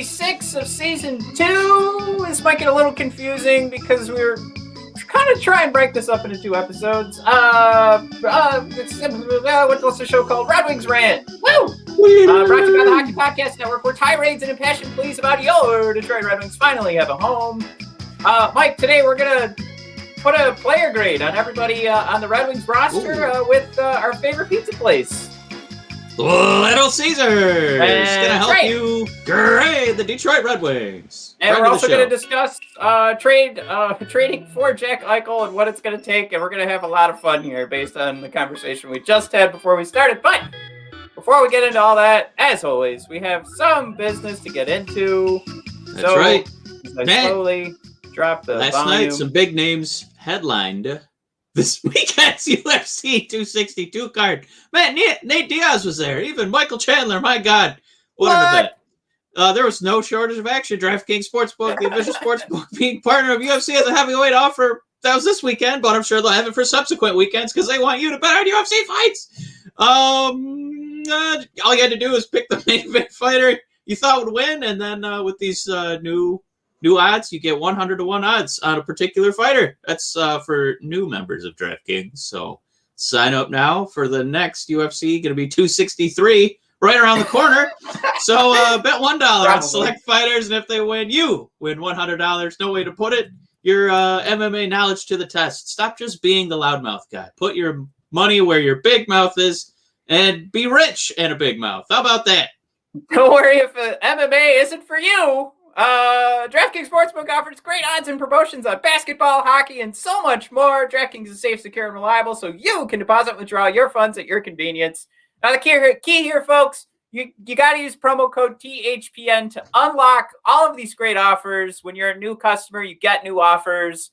6 of season 2. This might get a little confusing because we're kind of trying to break this up into 2 episodes. What's the show called? Red Wings Rant. Woo! Brought to you by the Hockey Podcast Network, where tirades and impassioned pleas about your Detroit Red Wings finally have a home. Mike, today we're going to put a player grade on everybody on the Red Wings roster with our favorite pizza place. Little Caesar is going to help you grade the Detroit Red Wings. And we're also going to discuss trading for Jack Eichel and what it's going to take. And we're going to have a lot of fun here based on the conversation we just had before we started. But before we get into all that, as always, we have some business to get into. That's right. Slowly drop the Last volume. night, some big names headlined this weekend's UFC 262 card. Man, Nate Diaz was there. Even Michael Chandler. My God. What an event. There was no shortage of action. DraftKings Sportsbook, the official sportsbook, being partner of UFC, has a heavyweight offer. That was this weekend, but I'm sure they'll have it for subsequent weekends because they want you to bet on UFC fights. All you had to do is pick the main event fighter you thought would win, and then with these new odds, you get 100-to-1 odds on a particular fighter. That's for new members of DraftKings. So sign up now for the next UFC, going to be 263, right around the corner. So bet $1 on select fighters, and if they win, you win $100. No way to put it. Your MMA knowledge to the test. Stop just being the loudmouth guy. Put your money where your big mouth is, and be rich and a big mouth. How about that? Don't worry if MMA isn't for you. DraftKings Sportsbook offers great odds and promotions on basketball, hockey, and so much more. DraftKings is safe, secure, and reliable, so you can deposit and withdraw your funds at your convenience. Now, the key here, folks, you got to use promo code THPN to unlock all of these great offers. When you're a new customer, you get new offers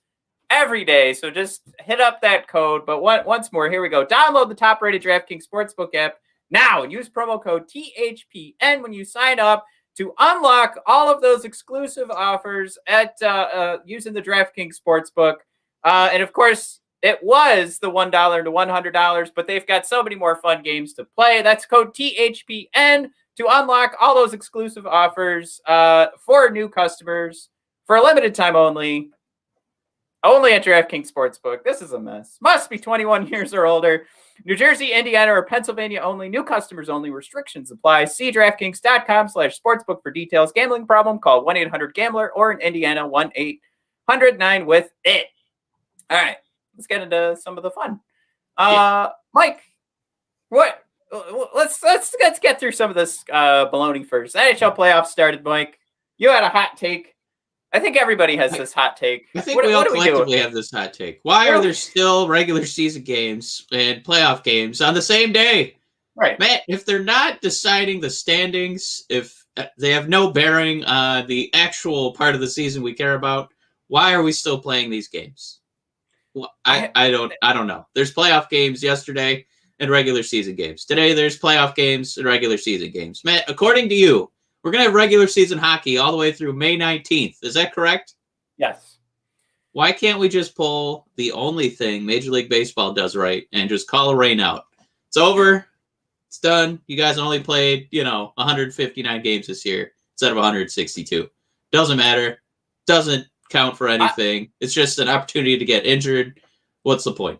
every day, so just hit up that code. But once more, here we go. Download the top-rated DraftKings Sportsbook app now and use promo code THPN when you sign up to unlock all of those exclusive offers at using the DraftKings Sportsbook. And of course, it was the $1 to $100, but they've got so many more fun games to play. That's code THPN to unlock all those exclusive offers for new customers for a limited time only. Only at DraftKings Sportsbook. This is a mess. Must be 21 years or older. New Jersey, Indiana, or Pennsylvania only. New customers only. Restrictions apply. See DraftKings.com/sportsbook for details. Gambling problem? Call 1-800-GAMBLER or in Indiana 1-800-9-WITH-IT. All right, let's get into some of the fun. Mike, what? Let's get through some of this baloney first. NHL playoffs started, Mike. You had a hot take. I think everybody has this hot take. I think we all collectively have this hot take. Why are there still regular season games and playoff games on the same day? Right. Man, if they're not deciding the standings, if they have no bearing on the actual part of the season we care about, why are we still playing these games? Well, I don't know. There's playoff games yesterday and regular season games. Today there's playoff games and regular season games. Matt, according to you, we're going to have regular season hockey all the way through May 19th. Is that correct? Yes. Why can't we just pull the only thing Major League Baseball does right and just call a rain out? It's over. It's done. You guys only played, 159 games this year instead of 162. Doesn't matter. Doesn't count for anything. It's just an opportunity to get injured. What's the point?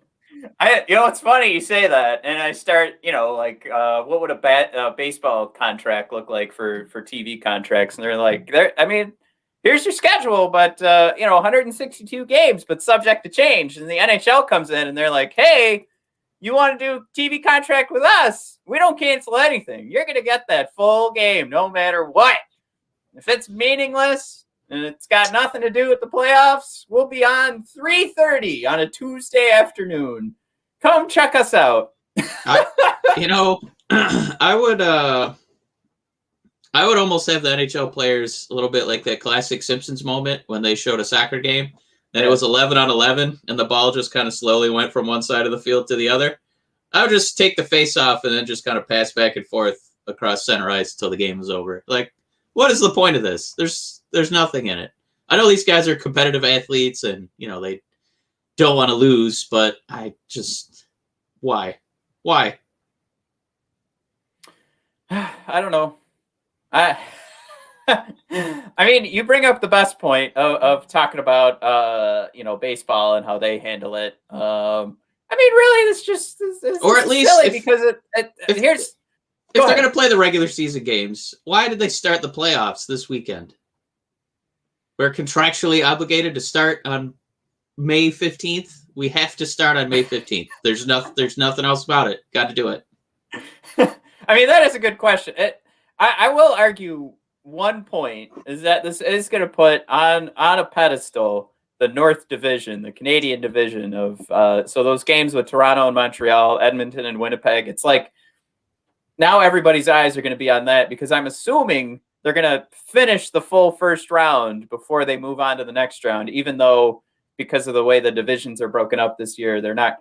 It's funny you say that, and I start, what would a baseball contract look like for TV contracts? And they're like, here's your schedule, but 162 games, but subject to change. And the NHL comes in, and they're like, hey, you want to do TV contract with us? We don't cancel anything. You're going to get that full game, no matter what. If it's meaningless and it's got nothing to do with the playoffs, we'll be on 3:30 on a Tuesday afternoon. Come check us out. I would almost have the NHL players a little bit like that classic Simpsons moment when they showed a soccer game and it was 11 on 11 and the ball just kind of slowly went from one side of the field to the other. I would just take the face off and then just kind of pass back and forth across center ice until the game was over. Like, what is the point of this? There's nothing in it. I know these guys are competitive athletes and, they don't want to lose, but why? I don't know. I I mean, you bring up the best point of talking about baseball and how they handle it. I mean, really, this Or at is least silly because if here's if they're going to play the regular season games, why did they start the playoffs this weekend? We're contractually obligated to start on May 15th. We have to start on May 15th. There's nothing else about it. Got to do it. I mean, that is a good question. I will argue one point is that this is going to put on a pedestal the North Division, the Canadian division of so those games with Toronto and Montreal, Edmonton and Winnipeg. It's like now everybody's eyes are going to be on that because I'm assuming they're going to finish the full first round before they move on to the next round, even though because of the way the divisions are broken up this year, they're not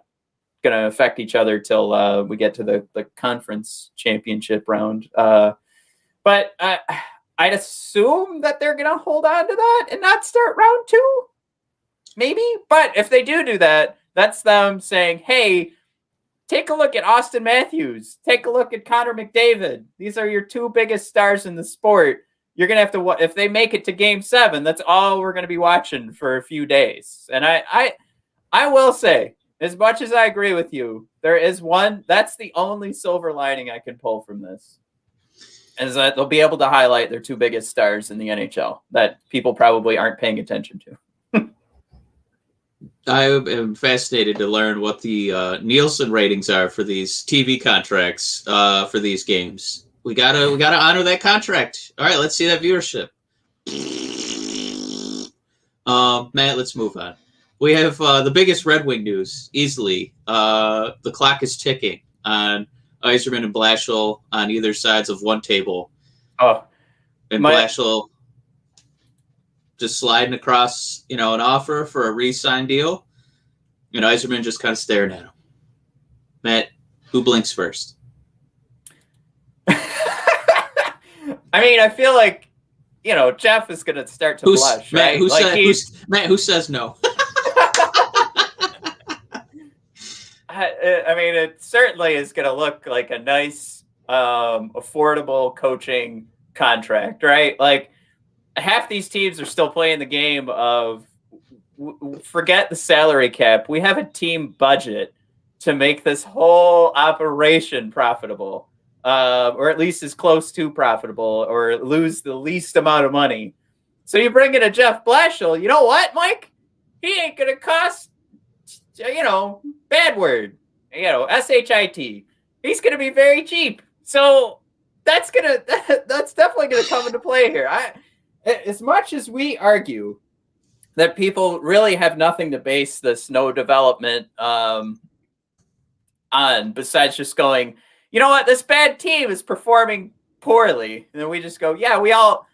going to affect each other till we get to the conference championship round. But I'd assume that they're going to hold on to that and not start round 2, maybe. But if they do that, that's them saying, hey, take a look at Austin Matthews. Take a look at Connor McDavid. These are your 2 biggest stars in the sport. You're going to have to, if they make it to game 7, that's all we're going to be watching for a few days. And I will say, as much as I agree with you, there is one, that's the only silver lining I can pull from this, is that they'll be able to highlight their 2 biggest stars in the NHL that people probably aren't paying attention to. I am fascinated to learn what the Nielsen ratings are for these TV contracts for these games. We gotta honor that contract. All right, let's see that viewership. Matt, let's move on. We have the biggest Red Wing news easily. The clock is ticking on Yzerman and Blashill on either sides of one table. Oh, and Blashill just sliding across, an offer for a re-sign deal, and Yzerman just kind of staring at him. Matt, who blinks first? I mean, I feel like, Jeff is going to start to blush, Matt, right? Who says no? I mean, it certainly is going to look like a nice, affordable coaching contract, right? Like, half these teams are still playing the game of forget the salary cap. We have a team budget to make this whole operation profitable, or at least as close to profitable, or lose the least amount of money. So you bring in a Jeff Blashill. You know what, Mike? He ain't going to cost, bad word, SHIT. He's going to be very cheap. So that's definitely going to come into play here. As much as we argue that people really have nothing to base this no development on, besides just going, you know what, this bad team is performing poorly, and then we just go, yeah, we all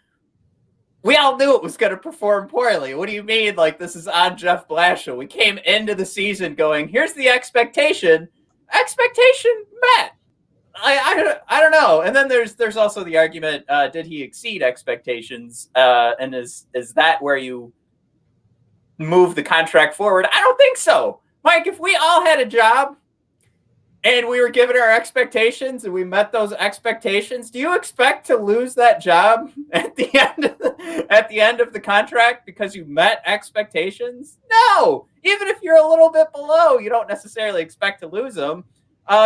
knew it was going to perform poorly. What do you mean? Like, this is on Jeff Blashill. We came into the season going, here's the expectation met. I don't know. And then there's also the argument, did he exceed expectations? And is that where you move the contract forward? I don't think so. Mike, if we all had a job and we were given our expectations and we met those expectations, do you expect to lose that job at the end of the contract because you met expectations? No. Even if you're a little bit below, you don't necessarily expect to lose them.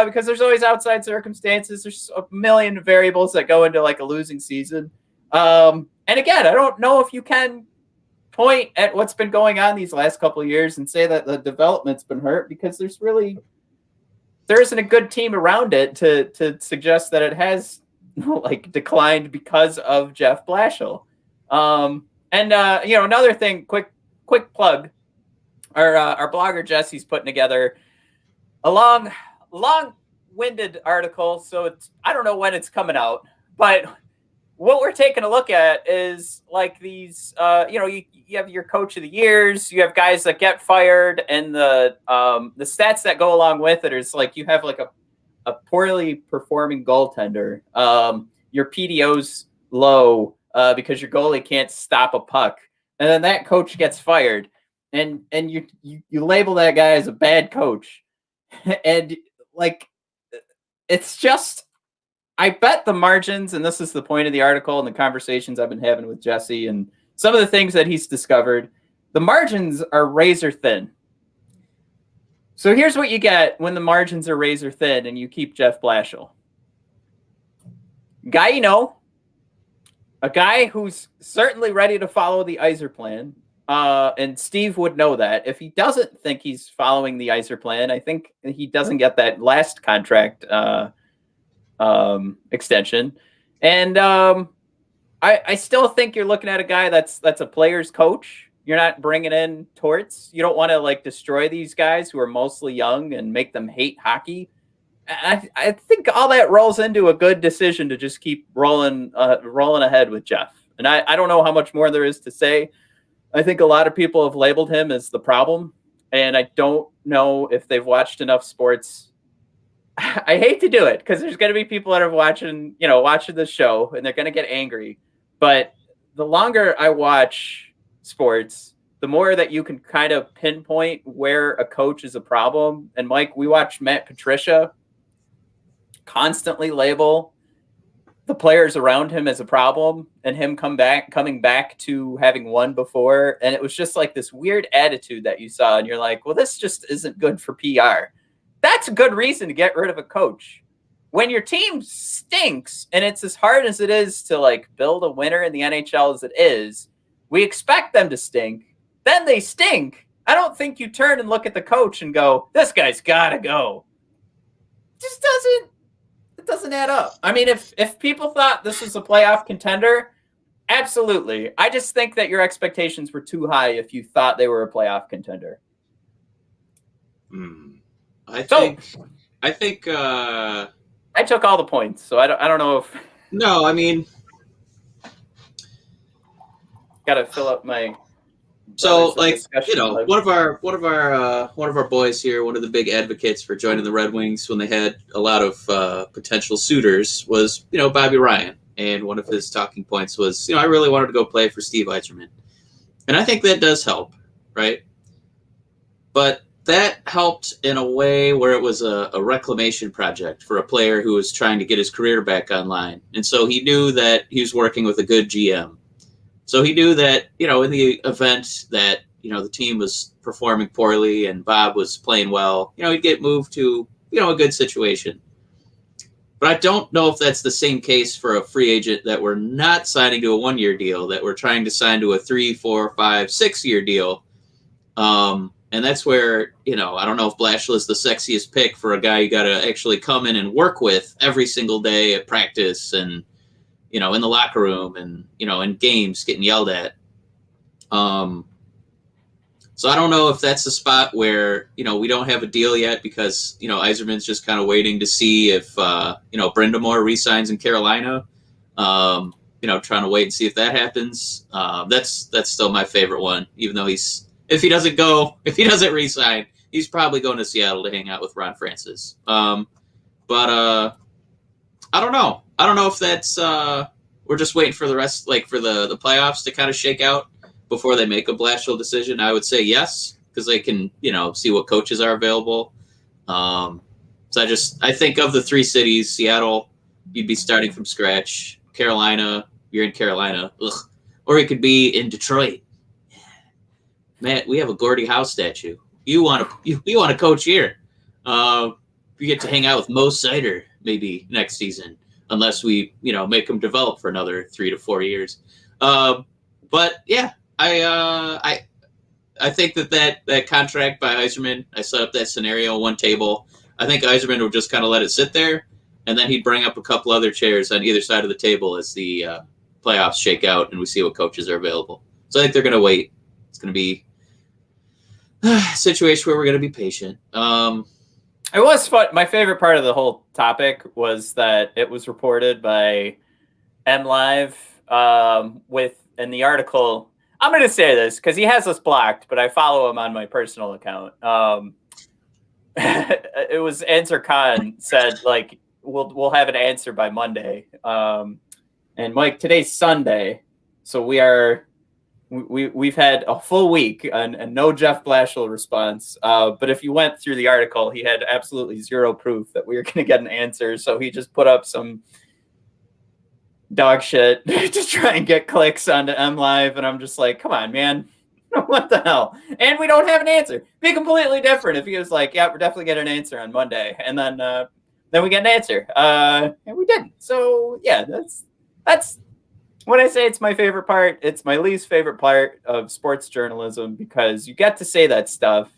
Because there's always outside circumstances. There's a million variables that go into like a losing season. And again, I don't know if you can point at what's been going on these last couple of years and say that the development's been hurt, because there isn't a good team around it to suggest that it has declined because of Jeff Blashill. Another thing, quick plug. Our blogger Jesse's putting together a long-winded article, so I don't know when it's coming out, but what we're taking a look at is like these, you have your coach of the years, you have guys that get fired, and the stats that go along with it is like you have like a poorly performing goaltender. Your PDO's low because your goalie can't stop a puck, and then that coach gets fired, and you label that guy as a bad coach, and like it's just I bet the margins, and this is the point of the article and the conversations I've been having with Jesse and some of the things that he's discovered, the margins are razor thin. So here's what you get when the margins are razor thin and you keep Jeff Blashill. Guy you know, a guy who's certainly ready to follow the Yzer plan, and Steve would know that. If he doesn't think he's following the Yzer plan, I think he doesn't get that last contract extension. And I still think you're looking at a guy that's a player's coach. You're not bringing in torts. You don't want to like destroy these guys who are mostly young and make them hate hockey. I think all that rolls into a good decision to just keep rolling ahead with Jeff. And I don't know how much more there is to say. I think a lot of people have labeled him as the problem, and I don't know if they've watched enough sports. I hate to do it because there's going to be people that are watching this show, and they're going to get angry. But the longer I watch sports, the more that you can kind of pinpoint where a coach is a problem. And Mike, we watch Matt Patricia constantly label the players around him as a problem, and him coming back to having won before. And it was just like this weird attitude that you saw, and you're like, well, this just isn't good for PR. That's a good reason to get rid of a coach. When your team stinks, and it's as hard as it is to like build a winner in the NHL as it is, we expect them to stink. Then they stink. I don't think you turn and look at the coach and go, this guy's got to go. It doesn't add up. I mean, if people thought this was a playoff contender, absolutely. I just think that your expectations were too high if you thought they were a playoff contender. I think I took all the points, so I don't know if. No, I mean, got to fill up my. So, like, you know, one of our boys here, one of the big advocates for joining the Red Wings when they had a lot of potential suitors was, you know, Bobby Ryan, and one of his talking points was, you know, I really wanted to go play for Steve Yzerman, and I think that does help, right? But that helped in a way where it was a reclamation project for a player who was trying to get his career back online, and so he knew that he was working with a good GM. So he knew that, you know, in the event that, you know, the team was performing poorly and Bob was playing well, you know, he'd get moved to, you know, a good situation. But I don't know if that's the same case for a free agent that we're not signing to a 1-year deal, that we're trying to sign to a 3, 4, 5, 6-year deal. And that's where, you know, I don't know if Blashill is the sexiest pick for a guy you got to actually come in and work with every single day at practice and, you know, in the locker room and, you know, in games getting yelled at. So I don't know if that's the spot where, you know, we don't have a deal yet because, you know, Yzerman's just kind of waiting to see if, you know, Brindamore re-signs in Carolina. You know, trying to wait and see if that happens. That's still my favorite one, even though if he doesn't re-sign, he's probably going to Seattle to hang out with Ron Francis. But I don't know. I don't know if that's we're just waiting for the rest, like for the playoffs to kind of shake out before they make a Blashill decision. I would say yes, because they can, you know, see what coaches are available. So I think of the 3 cities, Seattle, you'd be starting from scratch. Carolina, you're in Carolina, or it could be in Detroit. Man, we have a Gordie Howe statue. You want to coach here? You get to hang out with Mo Sider maybe next season, unless we, you know, make him develop for another 3 to 4 years. But yeah, I think that contract by Yzerman, I set up that scenario, one table. I think Yzerman would just kind of let it sit there, and then he'd bring up a couple other chairs on either side of the table as the playoffs shake out and we see what coaches are available. So I think they're going to wait. It's going to be a situation where we're going to be patient. It was fun. My favorite part of the whole topic was that it was reported by MLive in the article. I'm going to say this because he has us blocked, but I follow him on my personal account. It was Answer Khan said, like, we'll have an answer by Monday. And Mike, today's Sunday, so we've had a full week and no Jeff Blashill response. But if you went through the article, he had absolutely zero proof that we were going to get an answer. So he just put up some dog shit to try and get clicks onto MLive, and I'm just like, come on, man. What the hell? And we don't have an answer. Be completely different if he was like, yeah, we're definitely getting an answer on Monday, and then we get an answer. And we didn't. So yeah, that's when I say it's my favorite part, it's my least favorite part of sports journalism, because you get to say that stuff,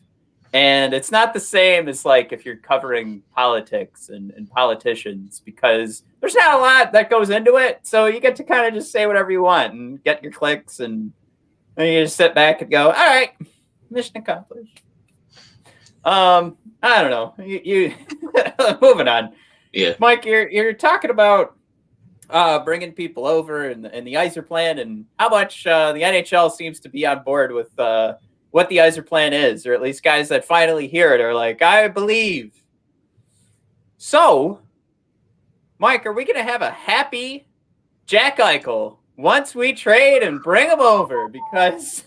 and it's not the same as like if you're covering politics and politicians, because there's not a lot that goes into it. So you get to kind of just say whatever you want and get your clicks, and then you just sit back and go, all right, mission accomplished. I don't know. You moving on. Yeah, Mike, you're talking about bringing people over and the Yzer plan, and how much the NHL seems to be on board with what the Yzer plan is, or at least guys that finally hear it are like, I believe. So, Mike, are we going to have a happy Jack Eichel once we trade and bring him over? Because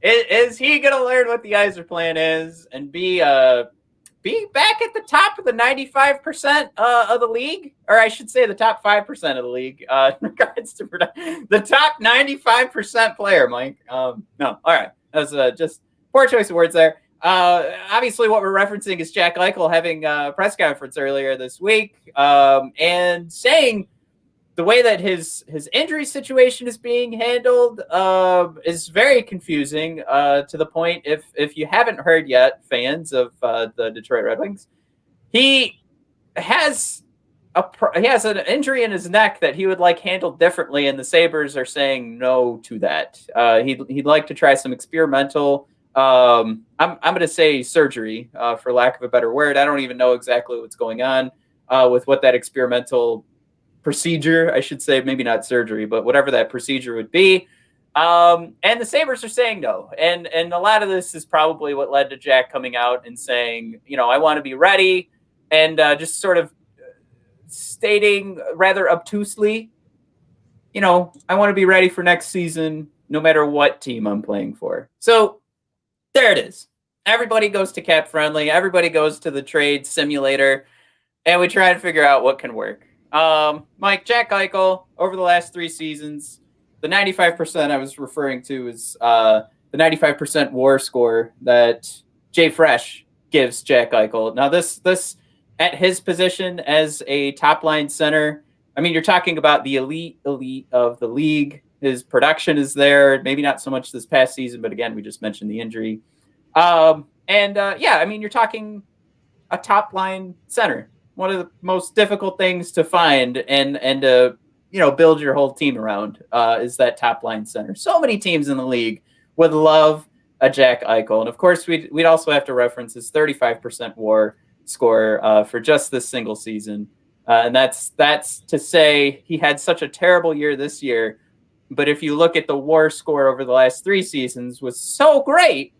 is he going to learn what the Yzer plan is and be back at the top of the 95% of the league? Or I should say the top 5% of the league in regards to the top 95% player, Mike. No, all right. That was just poor choice of words there. Obviously, what we're referencing is Jack Eichel having a press conference earlier this week and saying the way that his injury situation is being handled is very confusing to the point, if you haven't heard yet, fans of the Detroit Red Wings, he has an injury in his neck that he would like handled differently, and the Sabres are saying no to that. He'd like to try some experimental, I'm going to say surgery, for lack of a better word. I don't even know exactly what's going on with what that experimental procedure, I should say, maybe not surgery, but whatever that procedure would be. And the Sabres are saying no. And a lot of this is probably what led to Jack coming out and saying, I want to be ready, and just sort of stating rather obtusely, I want to be ready for next season, no matter what team I'm playing for. So there it is. Everybody goes to Cap Friendly. Everybody goes to the trade simulator, and we try to figure out what can work. Mike, Jack Eichel, over the last 3 seasons, the 95% I was referring to is the 95% WAR score that Jay Fresh gives Jack Eichel. Now, this at his position as a top-line center, I mean, you're talking about the elite of the league. His production is there. Maybe not so much this past season, but again, we just mentioned the injury. Yeah, I mean, you're talking a top-line center. One of the most difficult things to find and to build your whole team around is that top line center. So many teams in the league would love a Jack Eichel, and of course we'd also have to reference his 35% WAR score for just this single season, and that's to say he had such a terrible year this year. But if you look at the WAR score over the last 3 seasons, was so great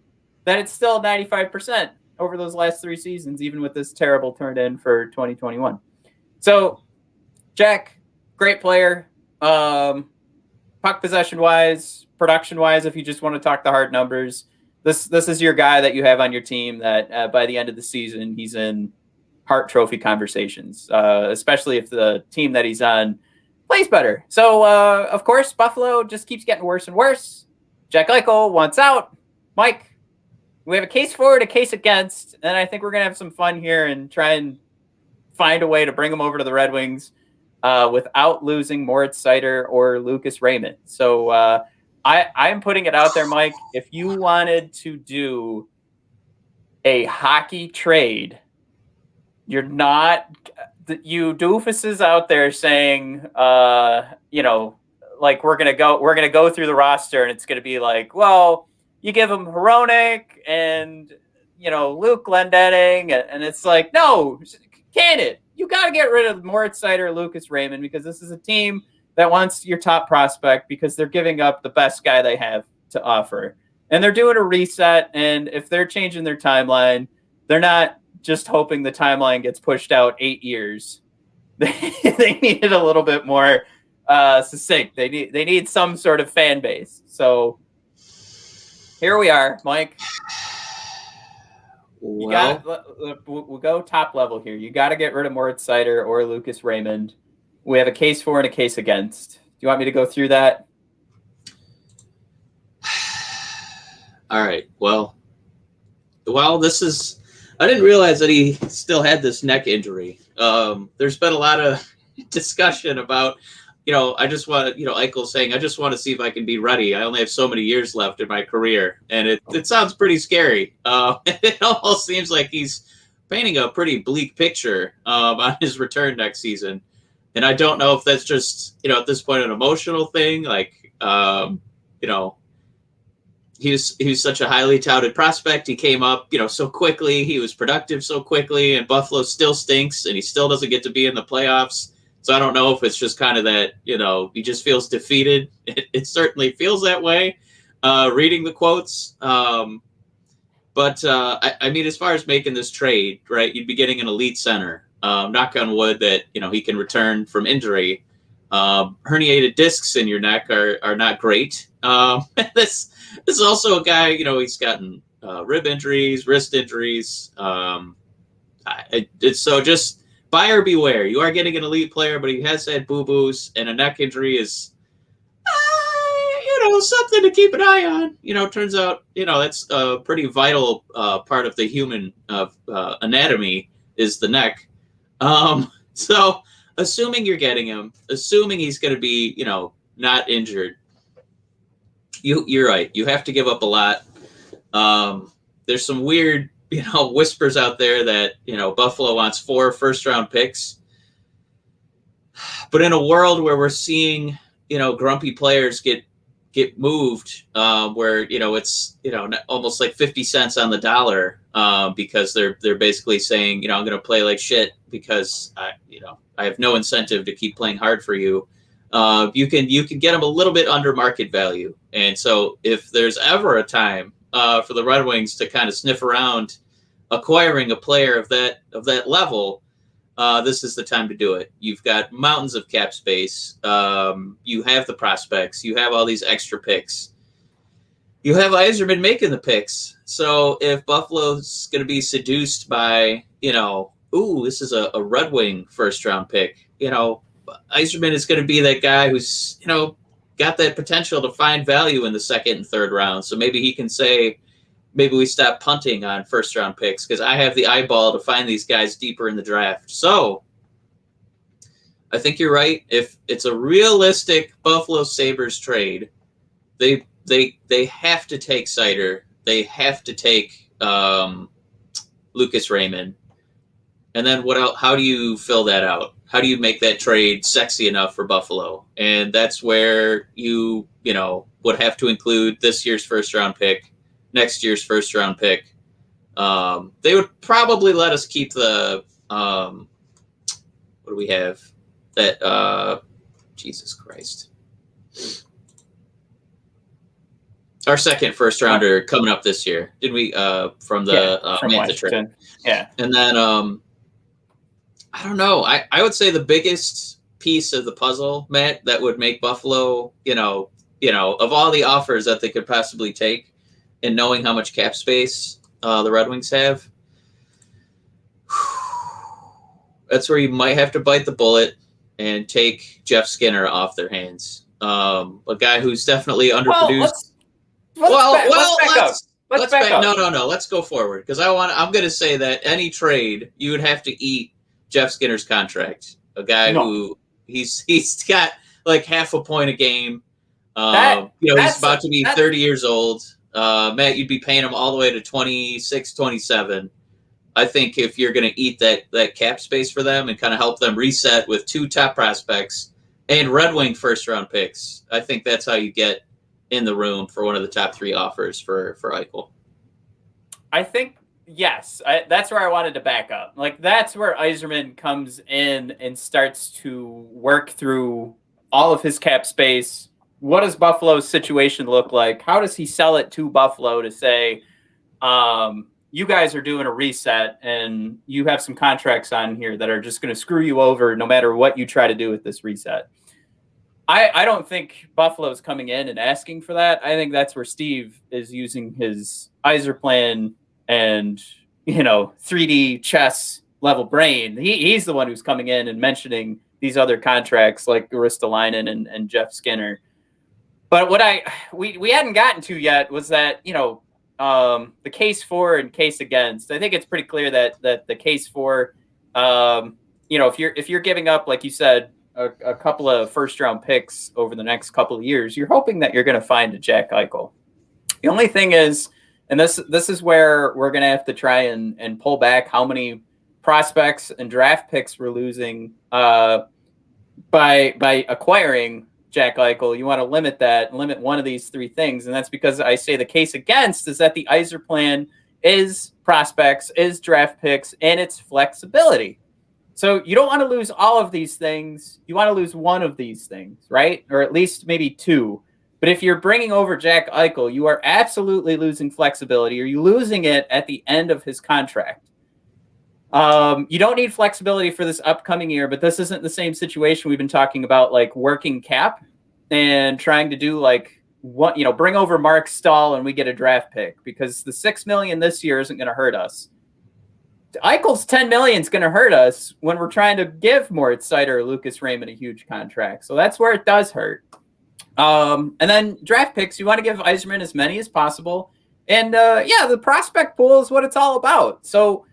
that it's still 95%. Over those last 3 seasons, even with this terrible turn in for 2021. So, Jack, great player. Puck possession-wise, production-wise, if you just want to talk the hard numbers, this is your guy that you have on your team that by the end of the season, he's in Hart Trophy conversations, especially if the team that he's on plays better. So, of course, Buffalo just keeps getting worse and worse. Jack Eichel wants out. Mike, we have a case for it, a case against, and I think we're going to have some fun here and try and find a way to bring him over to the Red Wings without losing Moritz Seider or Lucas Raymond. So I'm putting it out there, Mike. If you wanted to do a hockey trade, you're not – you doofuses out there saying, like we're gonna go through the roster and it's going to be like, well – you give him Hronek and, Luke Glendening, and it's like, no, can it? You got to get rid of Moritz Seider, Lucas Raymond, because this is a team that wants your top prospect because they're giving up the best guy they have to offer. And they're doing a reset, and if they're changing their timeline, they're not just hoping the timeline gets pushed out 8 years. They need it a little bit more succinct. They need some sort of fan base. So here we are, Mike. We'll go top level here. You got to get rid of Moritz Seider or Lucas Raymond. We have a case for and a case against. you want me to go through that? All right. Well, this is. I didn't realize that he still had this neck injury. There's been a lot of discussion about, I just want to, Eichel saying, I just want to see if I can be ready. I only have so many years left in my career. And it sounds pretty scary. It almost seems like he's painting a pretty bleak picture on his return next season. And I don't know if that's just, at this point, an emotional thing. Like, he was such a highly touted prospect. He came up, so quickly. He was productive so quickly, and Buffalo still stinks, and he still doesn't get to be in the playoffs. So I don't know if it's just kind of that, he just feels defeated. It certainly feels that way, reading the quotes. But I mean, as far as making this trade, right, you'd be getting an elite center. Knock on wood that, he can return from injury. Herniated discs in your neck are not great. This is also a guy, he's gotten rib injuries, wrist injuries. So just buyer beware. You are getting an elite player, but he has had boo-boos, and a neck injury is, something to keep an eye on. Turns out, that's a pretty vital part of the human anatomy is the neck. So assuming you're getting him, assuming he's going to be, not injured, you're right. You have to give up a lot. There's some weird, whispers out there that, Buffalo wants 4 first-round picks. But in a world where we're seeing, grumpy players get moved, where, it's, almost like 50 cents on the dollar, because they're basically saying, I'm going to play like shit because I have no incentive to keep playing hard for you. You can get them a little bit under market value. And so if there's ever a time for the Red Wings to kind of sniff around acquiring a player of that level, this is the time to do it. You've got mountains of cap space. You have the prospects. You have all these extra picks. You have Yzerman making the picks. So if Buffalo's going to be seduced by, this is a Red Wing first-round pick, Yzerman is going to be that guy who's, got that potential to find value in the second and third round. So maybe he can say, maybe we stop punting on first-round picks because I have the eyeball to find these guys deeper in the draft. So I think you're right. If it's a realistic Buffalo Sabres trade, they have to take Seider. They have to take Lucas Raymond. And then what else? How do you fill that out? How do you make that trade sexy enough for Buffalo? And that's where you would have to include this year's first-round pick, next year's first-round pick. They would probably let us keep the what do we have? That Jesus Christ. Our second first rounder coming up this year. Did we from the trade? Yeah. And then I don't know. I would say the biggest piece of the puzzle, Matt, that would make Buffalo, of all the offers that they could possibly take, and knowing how much cap space the Red Wings have, that's where you might have to bite the bullet and take Jeff Skinner off their hands. A guy who's definitely underproduced. Let's back up. No. Let's go forward because I'm going to say that any trade you would have to eat Jeff Skinner's contract. A guy who he's got like half a point a game. He's about to be 30 years old. Matt, you'd be paying him all the way to 26, 27. I think if you're going to eat that cap space for them and kind of help them reset with 2 top prospects and Red Wing first-round picks, I think that's how you get in the room for one of the top 3 offers for Eichel. I think, yes. That's where I wanted to back up. Like, that's where Yzerman comes in and starts to work through all of his cap space. What does Buffalo's situation look like? How does he sell it to Buffalo to say, you guys are doing a reset and you have some contracts on here that are just going to screw you over no matter what you try to do with this reset? I don't think Buffalo's coming in and asking for that. I think that's where Steve is using his Yzer plan and, 3D chess level brain. He's the one who's coming in and mentioning these other contracts like Ristolainen and Jeff Skinner. But what we hadn't gotten to yet was that, the case for and case against. I think it's pretty clear that the case for, if you're giving up, like you said, a couple of first round picks over the next couple of years, you're hoping that you're going to find a Jack Eichel. The only thing is, and this is where we're going to have to try and pull back how many prospects and draft picks we're losing by acquiring Jack Eichel. You want to limit one of these three things. And that's because I say the case against is that the Yzer plan is prospects, is draft picks, and it's flexibility. So you don't want to lose all of these things. You want to lose one of these things, right? Or at least maybe two. But if you're bringing over Jack Eichel, you are absolutely losing flexibility, or you're losing it at the end of his contract. You don't need flexibility for this upcoming year, but this isn't the same situation we've been talking about, like working cap and trying to do bring over Mark Stahl and we get a draft pick, because the $6 million this year isn't going to hurt us. Eichel's $10 million is going to hurt us when we're trying to give Moritz Seider or Lucas Raymond a huge contract. So that's where it does hurt. And then draft picks, you want to give Yzerman as many as possible. And the prospect pool is what it's all about. So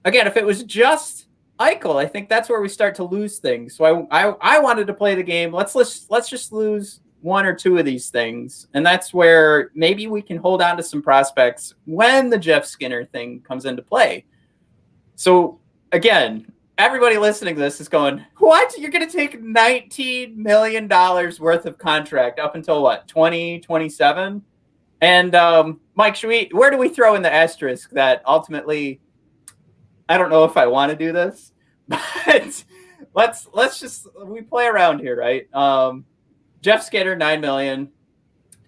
again, if it was just Eichel, I think that's where we start to lose things. So I wanted to play the game. Let's just lose one or two of these things. And that's where maybe we can hold on to some prospects when the Jeff Skinner thing comes into play. So again, everybody listening to this is going, what? You're going to take $19 million worth of contract up until what, 2027? And Mike, where do we throw in the asterisk that ultimately, I don't know if I want to do this, but we play around here, right? Jeff Skinner, $9 million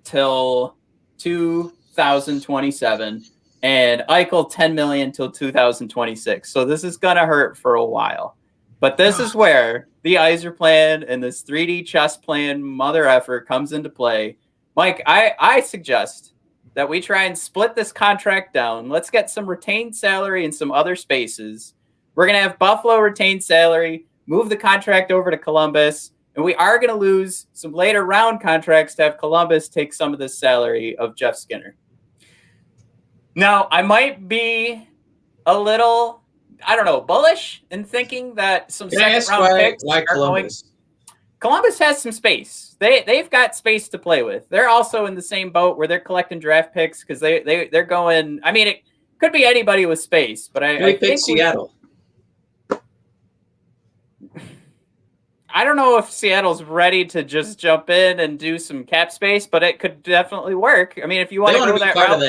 till 2027. And Eichel, $10 million till 2026. So this is going to hurt for a while. But this is where the Yzer plan and this 3D chess plan mother effort comes into play. Mike, I suggest that we try and split this contract down. Let's get some retained salary in some other spaces. We're going to have Buffalo retained salary, move the contract over to Columbus, and we are going to lose some later round contracts to have Columbus take some of this salary of Jeff Skinner. Now, I might be a little, bullish in thinking that some second-round picks are Columbus? Columbus has some space. They've got space to play with. They're also in the same boat where they're collecting draft picks because they're going. I mean, it could be anybody with space, but I think Seattle. I don't know if Seattle's ready to just jump in and do some cap space, but it could definitely work. I mean, if you want to go that route,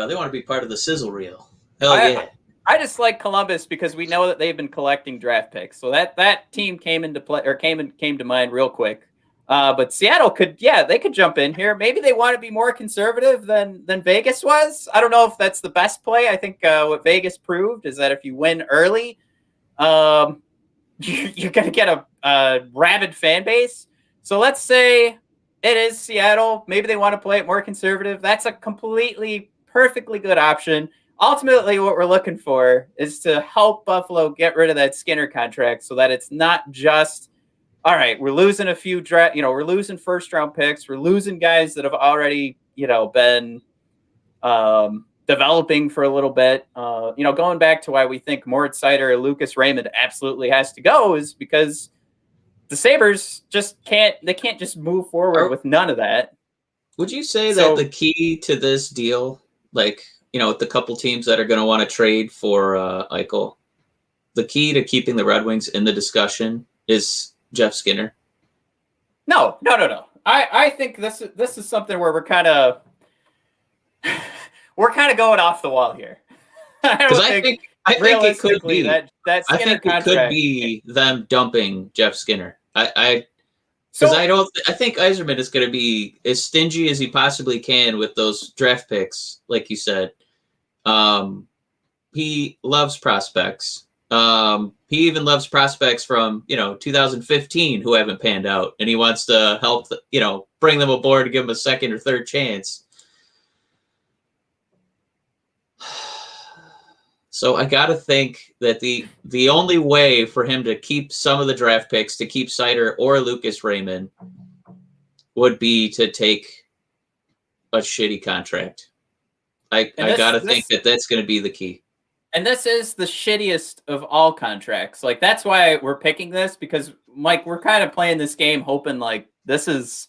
they want to be part of the sizzle reel. Hell yeah! I just like Columbus because we know that they've been collecting draft picks, so that team came into play or came to mind real quick. But Seattle they could jump in here. Maybe they want to be more conservative than Vegas was. I don't know if that's the best play. I think what Vegas proved is that if you win early, you're going to get a rabid fan base. So let's say it is Seattle. Maybe they want to play it more conservative. That's a perfectly good option. Ultimately, what we're looking for is to help Buffalo get rid of that Skinner contract so that it's not just, all right, we're losing a few we're losing first round picks. We're losing guys that have already, been developing for a little bit. Going back to why we think Moritz Seider or Lucas Raymond absolutely has to go is because the Sabres can't just move forward with none of that. Would you say that the key to this deal, with the couple teams that are going to want to trade for Eichel, the key to keeping the Red Wings in the discussion is Jeff Skinner? No. I think this is something where we're kind of going off the wall here. I think it could be that Skinner contract. It could be them dumping Jeff Skinner. I think Yzerman is going to be as stingy as he possibly can with those draft picks, like you said. He loves prospects. He even loves prospects from 2015 who haven't panned out, and he wants to help bring them aboard to give them a second or third chance. So I got to think that the only way for him to keep some of the draft picks, to keep Seider or Lucas Raymond, would be to take a shitty contract. I got to think that that's going to be the key. And this is the shittiest of all contracts. Like, that's why we're picking this, because, Mike, we're kind of playing this game hoping, like, this is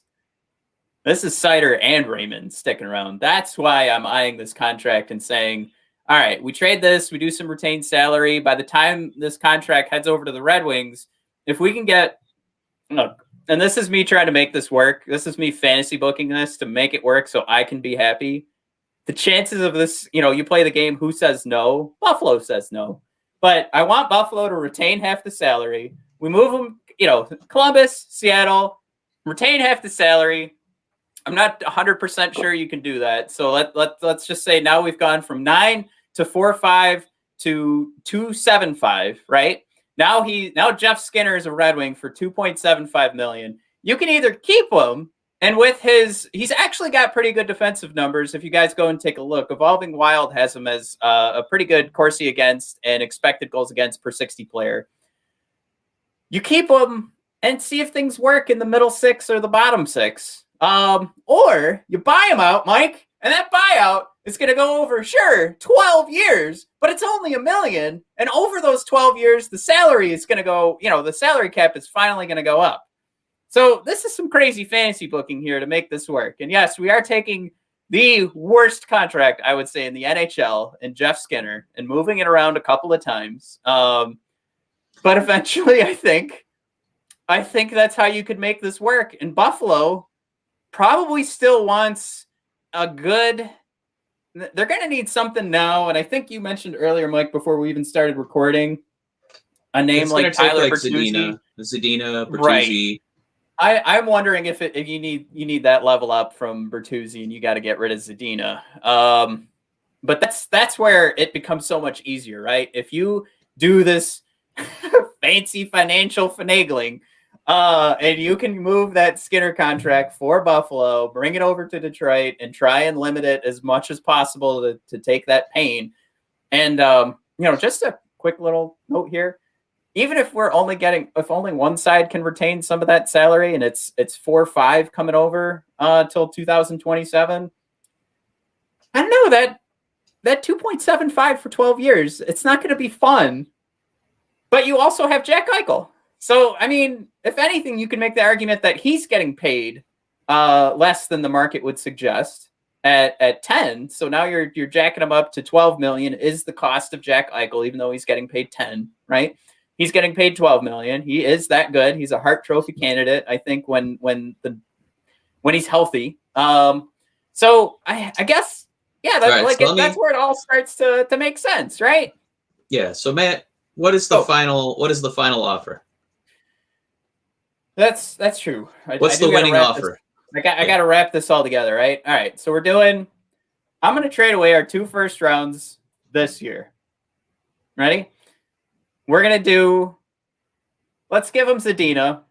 Seider and Raymond sticking around. That's why I'm eyeing this contract and saying, all right, we trade this, we do some retained salary. By the time this contract heads over to the Red Wings, if we can get, look, and this is me trying to make this work. This is me fantasy booking this to make it work so I can be happy. The chances of this, you play the game, who says no? Buffalo says no. But I want Buffalo to retain half the salary. We move them, Columbus, Seattle, retain half the salary. I'm not 100% sure you can do that. So let's just say now we've gone from 9 to 4.5 to 2.75, right? Now Jeff Skinner is a Red Wing for $2.75 million. You can either keep him, and with he's actually got pretty good defensive numbers. If you guys go and take a look, Evolving Wild has him as a pretty good Corsi against and expected goals against per 60 player. You keep him and see if things work in the middle six or the bottom six. Or you buy him out, Mike, and that buyout is going to go over, sure, 12 years, but it's only $1 million. And over those 12 years, the salary is going to go, the salary cap is finally going to go up. So this is some crazy fantasy booking here to make this work. And yes, we are taking the worst contract, I would say, in the NHL and Jeff Skinner and moving it around a couple of times. But eventually, I think that's how you could make this work. And Buffalo probably still wants a good, they're going to need something now. And I think you mentioned earlier, Mike, before we even started recording, a name like Tyler Bertuzzi. Zadina, Bertuzzi. Right. I'm wondering if you need that level up from Bertuzzi and you got to get rid of Zadina. But that's where it becomes so much easier, right? If you do this fancy financial finagling, and you can move that Skinner contract for Buffalo, bring it over to Detroit, and try and limit it as much as possible to take that pain. And, just a quick little note here. Even if if only one side can retain some of that salary and it's 4.5 coming over till 2027, I don't know, that 2.75 for 12 years, it's not going to be fun. But you also have Jack Eichel. So, I mean, if anything, you can make the argument that he's getting paid less than the market would suggest at 10. So now you're jacking him up to 12 million is the cost of Jack Eichel, even though he's getting paid 10, right? He's getting paid 12 million. He is that good. He's a Hart Trophy candidate, I think, when he's healthy. So I guess, yeah, that's where it all starts to make sense, right? Yeah. So Matt, what is the final offer? That's true. What's the winning offer? I got to wrap this all together, right? All right. So I'm going to trade away our 2 first rounds this year. Ready? We're going to let's give them Zadina,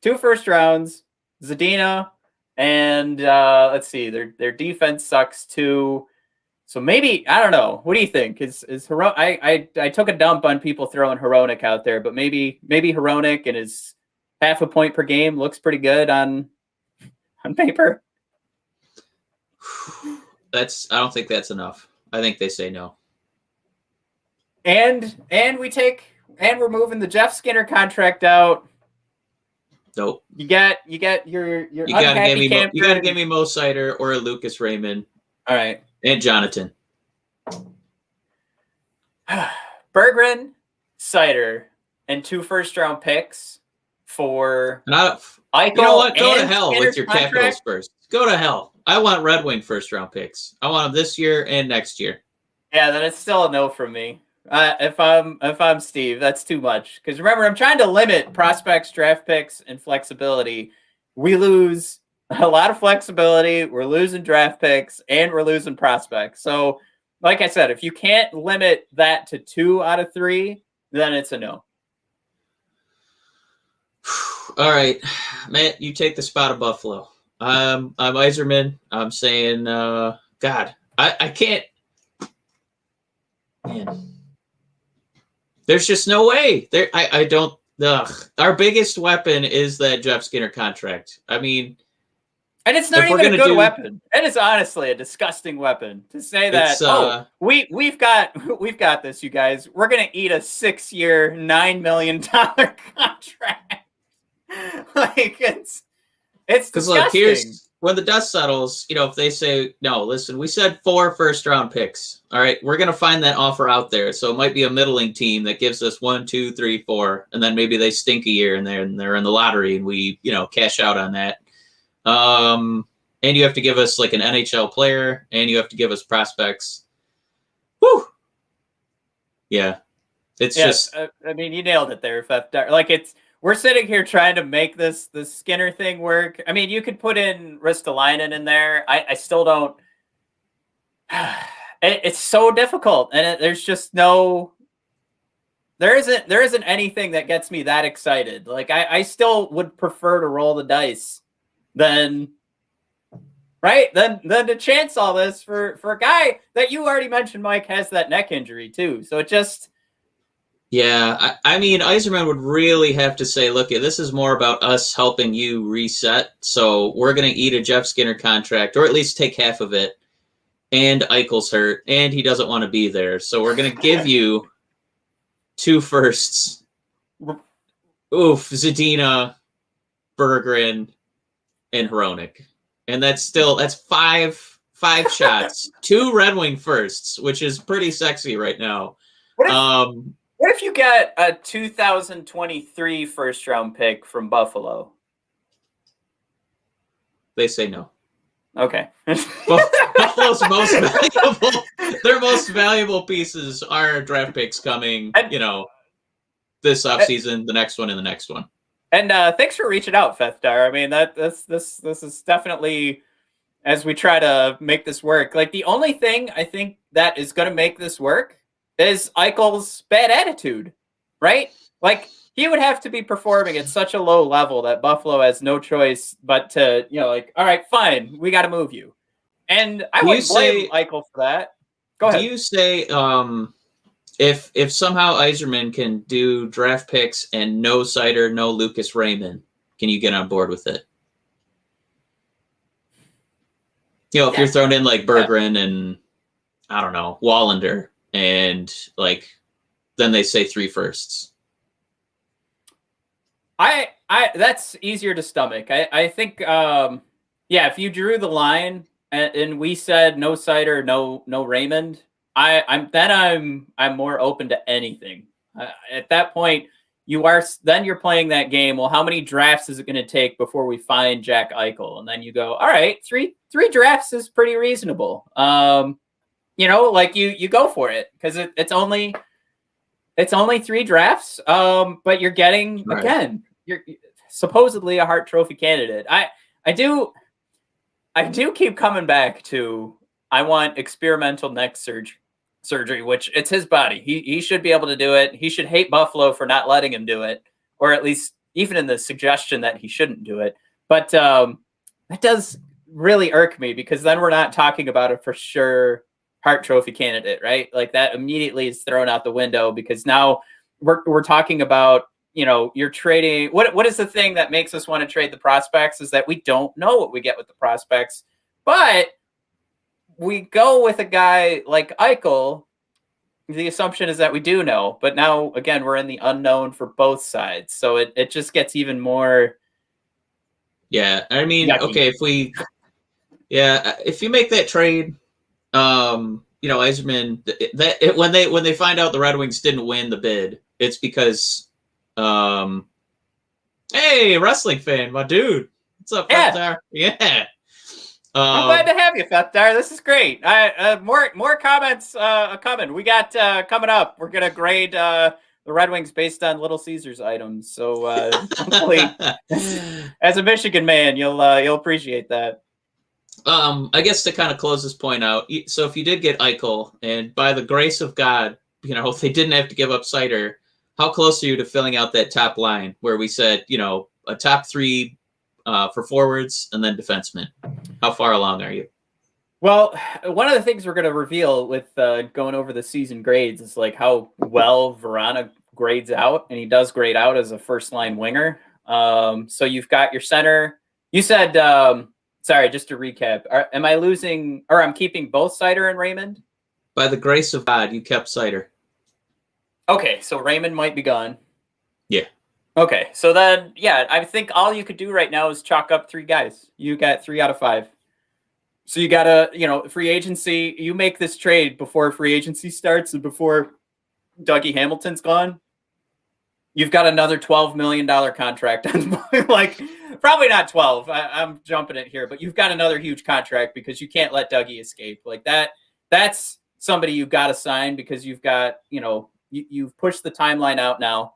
2 first rounds, Zadina, and let's see, their defense sucks too. So maybe, I don't know. What do you think? Is Hronek? I took a dump on people throwing Hronek out there, but maybe Hronek and his half a point per game looks pretty good on paper. I don't think that's enough. I think they say no. And we're moving the Jeff Skinner contract out. Nope. You got your unhappy camper. You gotta give me Mo Seider or Lucas Raymond. All right. And Jonathan. Berggren, Seider, and 2 first-round picks for Eichel. You know what? Go to hell Skinner's with your contract. Capitals first. Go to hell. I want Red Wing first-round picks. I want them this year and next year. Yeah, then it's still a no from me. If I'm Steve, that's too much. Because remember, I'm trying to limit prospects, draft picks, and flexibility. We lose a lot of flexibility. We're losing draft picks, and we're losing prospects. So, like I said, if you can't limit that to 2 out of 3, then it's a no. All right, Matt, you take the spot of Buffalo. I'm Yzerman. I'm saying, God, I can't. Man, There's just no way. I don't. Ugh. Our biggest weapon is that Jeff Skinner contract. I mean, and it's not even a good weapon. It is honestly a disgusting weapon to say that. We've got this, you guys. We're gonna eat a 6-year, $9 million contract. Like it's disgusting. Look, here's when the dust settles. If they say no, listen, we said 4 first-round picks. All right, we're gonna find that offer out there. So it might be a middling team that gives us 1, 2, 3, 4, and then maybe they stink a year and they're in the lottery and we cash out on that. And you have to give us like an NHL player, and you have to give us prospects. Whew. Yeah, it's just. I mean, you nailed it there, Fef. Like we're sitting here trying to make this Skinner thing work. I mean, you could put in Ristolainen in there. I still don't. It's so difficult, and there's just no. There isn't anything that gets me that excited. Like I still would prefer to roll the dice than to chance all this for a guy that you already mentioned, Mike, has that neck injury too. So it just. Yeah, I mean, Yzerman would really have to say, look, this is more about us helping you reset. So we're going to eat a Jeff Skinner contract, or at least take half of it. And Eichel's hurt, and he doesn't want to be there. So we're going to give you 2 firsts. Oof, Zadina, Berggren, and Hronek. And that's 5 shots. 2 Red Wing firsts, which is pretty sexy right now. What if you get a 2023 first-round pick from Buffalo? They say no. Okay. Buffalo's most valuable. Their most valuable pieces are draft picks coming. This offseason, the next one, and the next one. And thanks for reaching out, Fethtar. I mean, this is definitely, as we try to make this work. Like the only thing I think that is going to make this work is Eichel's bad attitude, right? Like he would have to be performing at such a low level that Buffalo has no choice but to, all right, fine, we got to move you. And I wouldn't blame Eichel for that. Go ahead. Do you say if somehow Yzerman can do draft picks and no Seider, no Lucas Raymond, can you get on board with it? If you're thrown in like Berggren and I don't know, Wallander, and then they say 3 firsts. I that's easier to stomach. I think if you drew the line and we said no Seider, no Raymond, I'm more open to anything. At that point, you're playing that game. Well, how many drafts is it going to take before we find Jack Eichel? And then you go, all right, three drafts is pretty reasonable. You go for it because it's only 3 drafts. But you're getting again, you're supposedly a Hart Trophy candidate. I do keep coming back to I want experimental neck surgery, which it's his body. He should be able to do it. He should hate Buffalo for not letting him do it, or at least even in the suggestion that he shouldn't do it. But that does really irk me because then we're not talking about a for sure Hart Trophy candidate, right? Like that immediately is thrown out the window because now we're talking about, you're trading. What is the thing that makes us want to trade the prospects is that we don't know what we get with the prospects, but we go with a guy like Eichel. The assumption is that we do know, but now again, we're in the unknown for both sides. So it just gets even more. Yeah. I mean, yucky. If you make that trade, Yzerman, when they find out the Red Wings didn't win the bid, it's because, hey, wrestling fan, my dude, what's up, Fethtar? Yeah. I'm glad to have you, Fethtar. This is great. More comments coming. We got coming up. We're gonna grade the Red Wings based on Little Caesars items. So hopefully, as a Michigan man, you'll appreciate that. I guess to kind of close this point out, so if you did get Eichel, and by the grace of God, if they didn't have to give up Seider, how close are you to filling out that top line where we said, a top 3 for forwards and then defensemen? How far along are you? Well, one of the things we're going to reveal with going over the season grades is like how well Verano grades out, and he does grade out as a first-line winger. So you've got your center. You said, sorry, just to recap, am I losing, or I'm keeping both Seider and Raymond? By the grace of God, you kept Seider. Okay, so Raymond might be gone. Yeah. Okay, so then, yeah, I think all you could do right now is chalk up 3 guys. You got 3 out of 5. So you got to, free agency. You make this trade before free agency starts and before Dougie Hamilton's gone. You've got another $12 million contract. Like, probably not 12. I'm jumping it here, but you've got another huge contract because you can't let Dougie escape. Like that's somebody you've got to sign because you've got, you've pushed the timeline out now.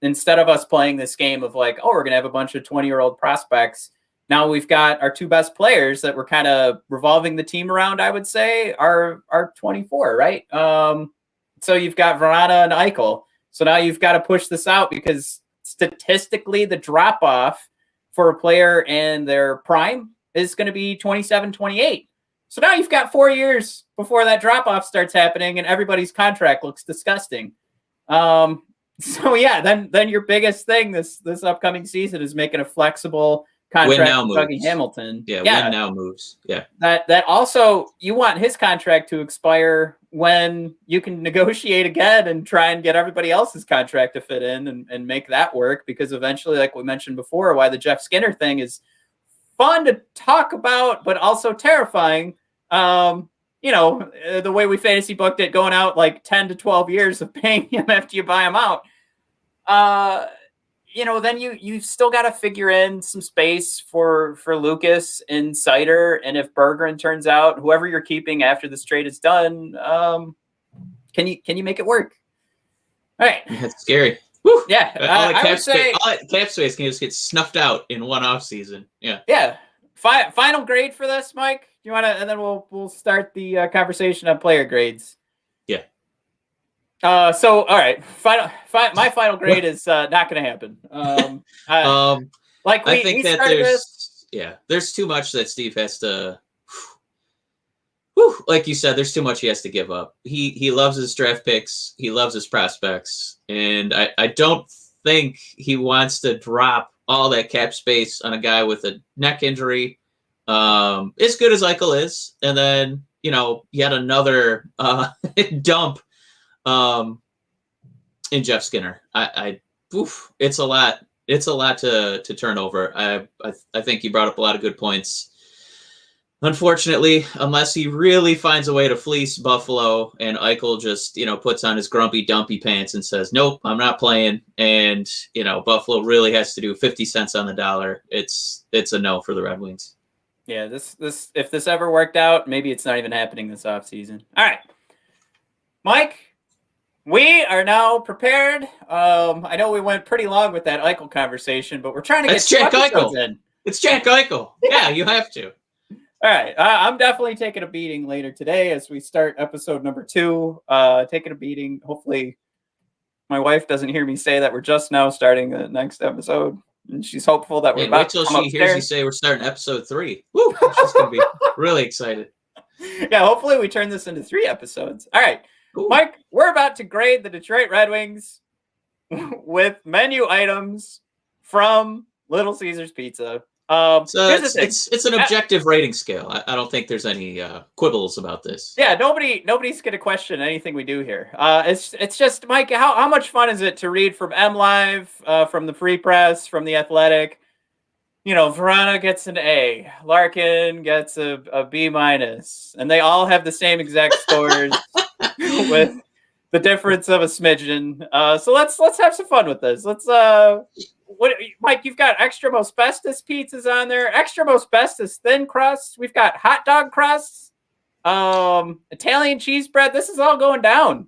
Instead of us playing this game of like, oh, we're going to have a bunch of 20-year-old prospects. Now we've got our 2 best players that we're kind of revolving the team around, I would say, are 24, right? So you've got Verano and Eichel. So now you've got to push this out because statistically the drop-off for a player in their prime is going to be 27, 28. So now you've got 4 years before that drop-off starts happening and everybody's contract looks disgusting. So yeah, then your biggest thing this upcoming season is making a flexible contract with Dougie Hamilton. Yeah, win now moves. Yeah. That also, you want his contract to expire when you can negotiate again and try and get everybody else's contract to fit in and make that work, because eventually, like we mentioned before, why the Jeff Skinner thing is fun to talk about, but also terrifying. The way we fantasy booked it, going out like 10 to 12 years of paying him after you buy him out. Then you still got to figure in some space for Lucas and Seider, and if Bergeron turns out, whoever you're keeping after this trade is done, can you make it work? All right, that's scary. Woo. Yeah, I would say all that cap space can just get snuffed out in one off season. Yeah. Yeah. Final grade for this, Mike. Do you want to, and then we'll start the conversation on player grades. Yeah. So all right, my final grade is not going to happen. I think that there's too much that Steve has to. Like you said, there's too much he has to give up. He loves his draft picks. He loves his prospects, and I don't think he wants to drop all that cap space on a guy with a neck injury. As good as Eichel is, and then yet another dump. In Jeff Skinner, it's a lot. It's a lot to turn over. I think you brought up a lot of good points. Unfortunately, unless he really finds a way to fleece Buffalo and Eichel just, puts on his grumpy dumpy pants and says, nope, I'm not playing. And, Buffalo really has to do 50 cents on the dollar. It's a no for the Red Wings. Yeah, this if this ever worked out, maybe it's not even happening this offseason. All right, Mike. We are now prepared. I know we went pretty long with that Eichel conversation, but we're trying to get Jack Eichel in. It's Jack Eichel. Yeah, you have to. All right. I'm definitely taking a beating later today as we start episode number 2. Taking a beating. Hopefully my wife doesn't hear me say that we're just now starting the next episode. And she's hopeful that we're about to come upstairs. Hears you say we're starting episode 3. Woo! She's going to be really excited. Yeah, hopefully we turn this into 3 episodes. All right. Ooh. Mike, we're about to grade the Detroit Red Wings with menu items from Little Caesars Pizza. It's an objective rating scale. I don't think there's any quibbles about this. Yeah, nobody's going to question anything we do here. It's just, Mike, how much fun is it to read from MLive, from the Free Press, from The Athletic? Verano gets an A, Larkin gets a B-, and they all have the same exact scores. With the difference of a smidgen. So let's have some fun with this. Mike, you've got extra Mosbestos pizzas on there, extra Mosbestos thin crusts. We've got hot dog crusts, Italian cheese bread. This is all going down.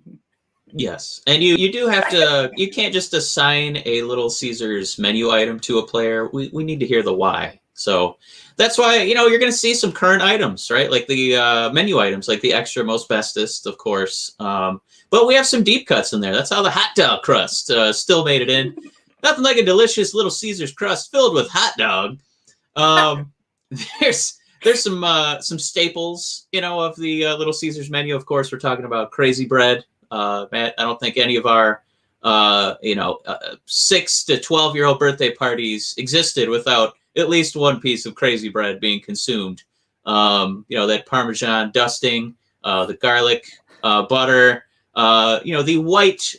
Yes. And you do have to, you can't just assign a Little Caesars menu item to a player. We need to hear the why. So that's why, you're going to see some current items, right? Like the menu items, like the extra Mosbestos, of course. But we have some deep cuts in there. That's how the hot dog crust still made it in. Nothing like a delicious Little Caesars crust filled with hot dog. There's some staples, of the Little Caesars menu. Of course, we're talking about crazy bread. Matt, I don't think any of our 6 to 12-year-old birthday parties existed without at least one piece of crazy bread being consumed. That Parmesan dusting, the garlic, butter, the white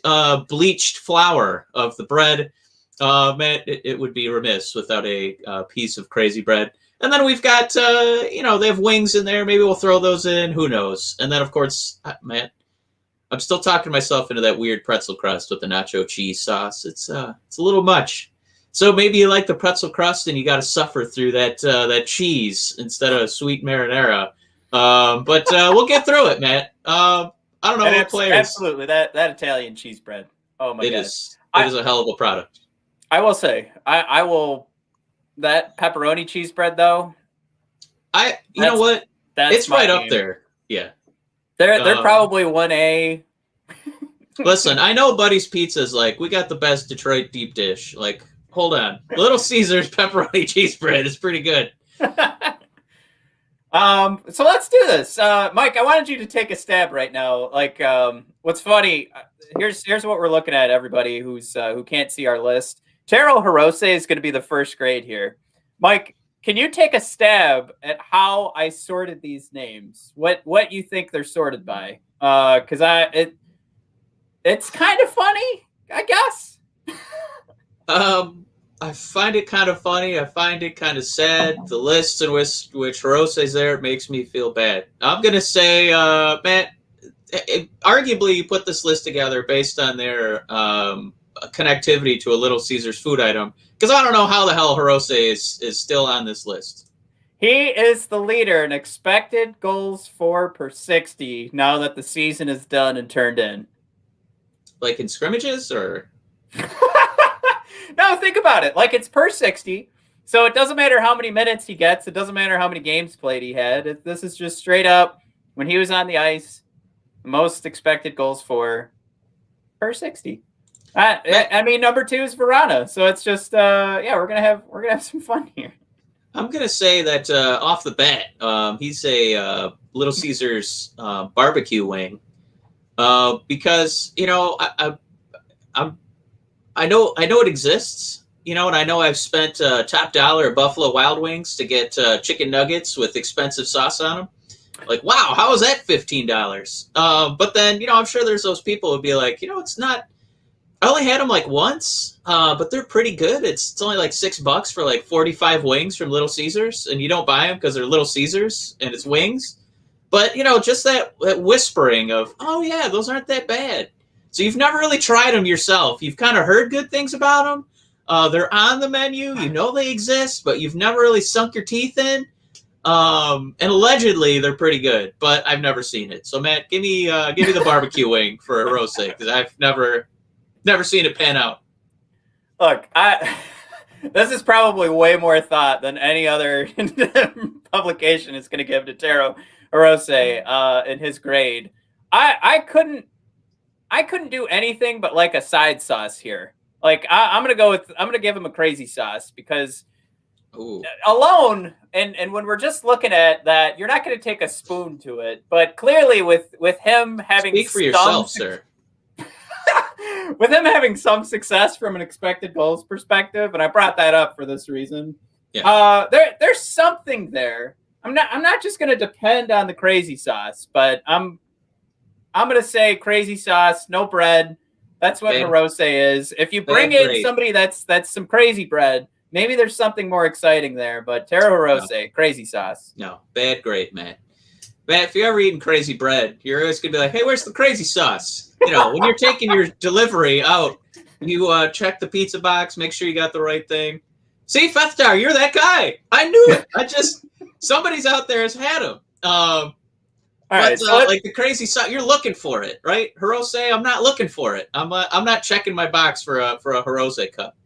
bleached flour of the bread. Man, it would be remiss without a piece of crazy bread. And then we've got, they have wings in there. Maybe we'll throw those in. Who knows? And then, of course, man, I'm still talking myself into that weird pretzel crust with the nacho cheese sauce. It's a little much. So maybe you like the pretzel crust and you got to suffer through that cheese instead of sweet marinara. But we'll get through it, Matt. I don't know what players. Absolutely, that Italian cheese bread. Oh my god, it is a hell of a product. I will say, I will. That pepperoni cheese bread, though. You know what? It's right up there. Yeah. They're probably 1A. Listen, I know Buddy's Pizza is like, we got the best Detroit deep dish. Like, hold on. Little Caesar's pepperoni cheese bread is pretty good. So let's do this. Mike, I wanted you to take a stab right now. Like, what's funny, here's what we're looking at, everybody who can't see our list. Taro Hirose is going to be the first grade here. Mike, can you take a stab at how I sorted these names? What you think they're sorted by? Because it's kind of funny, I guess. I find it kind of funny. I find it kind of sad. The list in which Hirose is there makes me feel bad. I'm going to say, Matt, arguably you put this list together based on their connectivity to a Little Caesars food item, because I don't know how the hell Hirose is still on this list. He is the leader in expected goals for per 60 now that the season is done and turned in. Like in scrimmages, or? No, think about it. Like, it's per 60, so it doesn't matter how many minutes he gets. It doesn't matter how many games played he had. This is just straight up, when he was on the ice, most expected goals for per 60. I mean, number 2 is Verano, so it's just we're gonna have some fun here. I'm gonna say that off the bat, he's a Little Caesars barbecue wing, because I know it exists, and I know I've spent top dollar at Buffalo Wild Wings to get chicken nuggets with expensive sauce on them. Like, wow, how is that $15? But then, I'm sure there's those people who'd be like, it's not. I only had them like once, but they're pretty good. It's only like $6 for like 45 wings from Little Caesars, and you don't buy them because they're Little Caesars and it's wings. But just that whispering of, oh yeah, those aren't that bad. So you've never really tried them yourself. You've kind of heard good things about them. They're on the menu. You know they exist, but you've never really sunk your teeth in. And allegedly they're pretty good, but I've never seen it. So Matt, give me the barbecue wing for Hirose, because I've never seen it pan out. Look, this is probably way more thought than any other publication is going to give to Taro Hirose in his grade. I couldn't do anything but like a side sauce here. Like, I'm gonna give him a crazy sauce, because alone, and when we're just looking at that, you're not going to take a spoon to it. But clearly, with him having speak for yourself, sir. With him having some success from an expected goals perspective, and I brought that up for this reason. Yeah. There's something there. I'm not just going to depend on the crazy sauce, but I'm going to say crazy sauce, no bread. That's what Hirose is. If you bring in somebody that's some crazy bread, maybe there's something more exciting there. But Taro Hirose, crazy sauce. No, bad grade, Matt. Matt, if you're ever eating crazy bread, you're always going to be like, hey, where's the crazy sauce? When you're taking your delivery out, you check the pizza box, make sure you got the right thing. See, Fethtar, you're that guy. I knew it. Somebody's out there has had him. All right, so like the crazy sauce, you're looking for it, right? Hirose, I'm not looking for it. I'm not checking my box for a Hirose cup.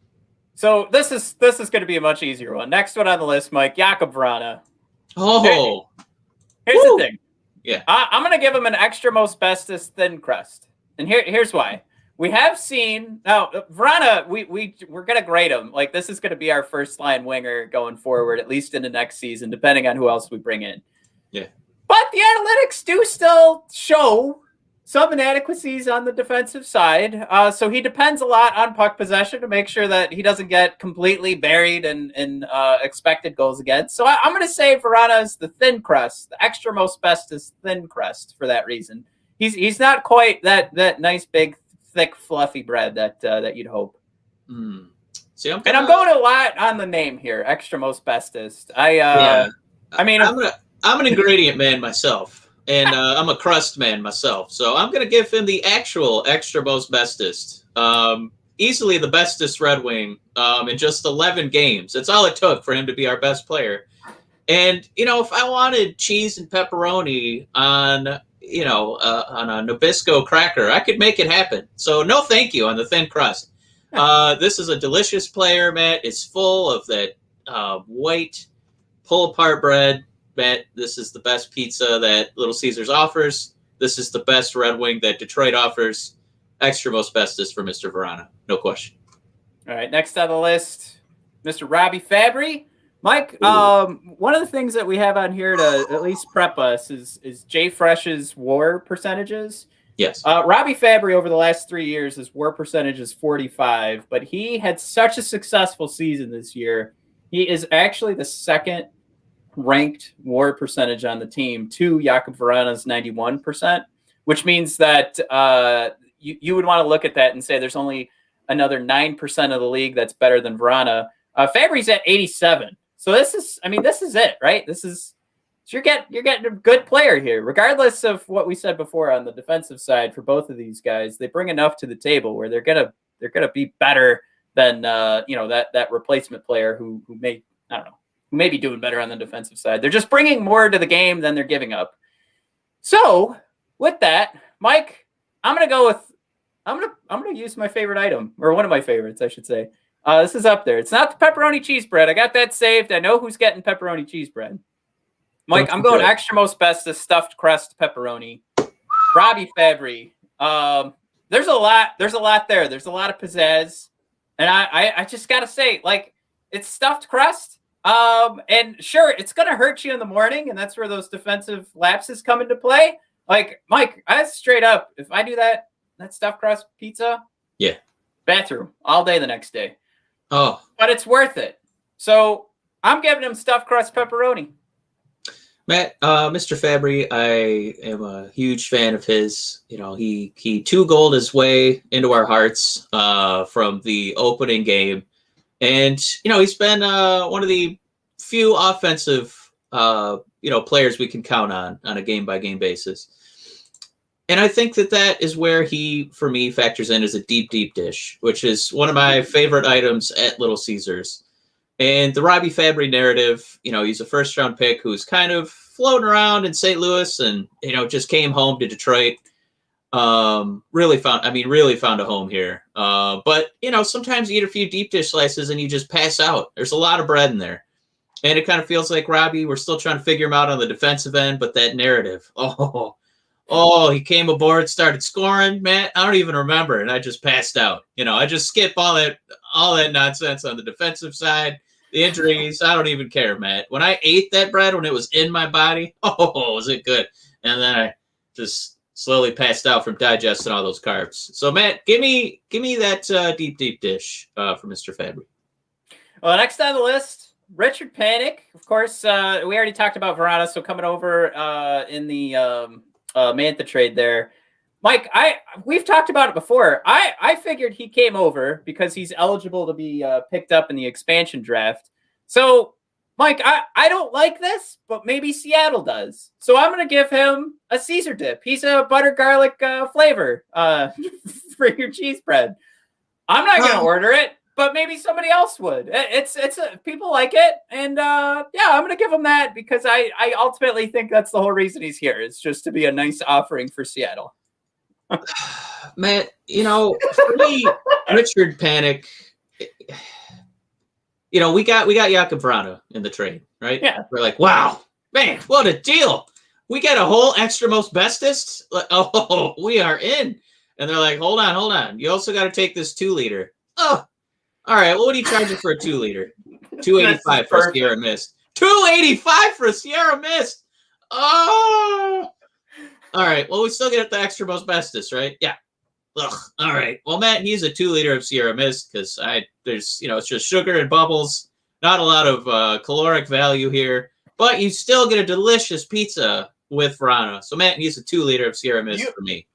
So this is going to be a much easier one. Next one on the list, Mike, Jakub Vrana. Oh. Here's the thing. Yeah. I'm going to give him an extra most bestest thin crust. And here's why. We have seen now Verano. We're gonna grade him. Like, this is gonna be our first line winger going forward, at least in the next season, depending on who else we bring in. Yeah. But the analytics do still show some inadequacies on the defensive side. So he depends a lot on puck possession to make sure that he doesn't get completely buried in expected goals against. So I'm going to say Verano is the thin crust, the extra most bestest thin crust for that reason. He's not quite that nice, big, thick, fluffy bread that you'd hope. See, I'm going a lot on the name here, extra most bestest. I'm an ingredient man myself, and I'm a crust man myself. So I'm going to give him the actual extra most bestest. Easily the bestest Red Wing in just 11 games. That's all it took for him to be our best player. And, if I wanted cheese and pepperoni on a Nabisco cracker, I could make it happen. So no thank you on the thin crust. This is a delicious player, Matt. It's full of that white pull-apart bread. Matt, this is the best pizza that Little Caesars offers. This is the best Red Wing that Detroit offers. Extra most bestest for Mr. Verano. No question. All right, next on the list, Mr. Robby Fabry. Mike, one of the things that we have on here to at least prep us is Jay Fresh's WAR percentages. Yes. Robby Fabry over the last 3 years, his WAR percentage is 45, but he had such a successful season this year. He is actually the second ranked WAR percentage on the team to Jakub Vrana's 91%, which means that you would want to look at that and say there's only another 9% of the league that's better than Verano. Fabry's at 87. So this is it, right? You're getting a good player here, regardless of what we said before on the defensive side for both of these guys. They bring enough to the table where they're gonna be better than that replacement player who may be doing better on the defensive side. They're just bringing more to the game than they're giving up. So with that, Mike, I'm gonna use my favorite item, or one of my favorites, I should say. This is up there. It's not the pepperoni cheese bread. I got that saved. I know who's getting pepperoni cheese bread. Mike, I'm going extra most bestest stuffed crust pepperoni. Robby Fabry. There's a lot there. There's a lot of pizzazz. And I just gotta say, like, it's stuffed crust. And sure, it's gonna hurt you in the morning, and that's where those defensive lapses come into play. Like, Mike, I straight up, if I do that stuffed crust pizza, yeah, bathroom all day the next day. Oh, but it's worth it. So I'm giving him stuffed crust pepperoni. Matt, Mr. Fabry, I am a huge fan of his. He 2-goaled his way into our hearts from the opening game. And, he's been one of the few offensive, players we can count on a game-by-game basis. And I think that is where he, for me, factors in as a deep, deep dish, which is one of my favorite items at Little Caesars. And the Robby Fabry narrative, he's a first-round pick who's kind of floating around in St. Louis and, just came home to Detroit. Really found a home here. But, sometimes you eat a few deep dish slices and you just pass out. There's a lot of bread in there. And it kind of feels like Robby, we're still trying to figure him out on the defensive end, but that narrative, he came aboard, started scoring, Matt. I don't even remember, and I just passed out. I just skip all that nonsense on the defensive side. The injuries, I don't even care, Matt. When I ate that bread, when it was in my body, was it good? And then I just slowly passed out from digesting all those carbs. So, Matt, give me that deep, deep dish for Mr. Fabry. Well, next on the list, Richard Panik. Of course, we already talked about Verano, so coming over in the Mantha trade there. Mike, we've talked about it before. I figured he came over because he's eligible to be picked up in the expansion draft. So, Mike, I don't like this, but maybe Seattle does. So I'm going to give him a Caesar dip. He's a butter garlic flavor for your cheese bread. I'm not going to order it, but maybe somebody else would. It's people like it, and I'm going to give him that because I ultimately think that's the whole reason he's here. It's just to be a nice offering for Seattle. Matt, for me, Richard Panik, we got Jakub Verano in the trade, right? Yeah. We're like, wow, man, what a deal. We got a whole extra most bestest. We are in. And they're like, hold on. You also got to take this 2-liter. Oh, all right. Well, what are you charging for a 2-liter? $285 for a Sierra Mist. $285 for a Sierra Mist. Oh, All right. Well, we still get the extra most bestest, right? Yeah. Ugh. All right. Well, Matt, he's a 2 liter of Sierra Mist because there's it's just sugar and bubbles, not a lot of caloric value here, but you still get a delicious pizza with Verano. So Matt, he's a 2 liter of Sierra Mist for me.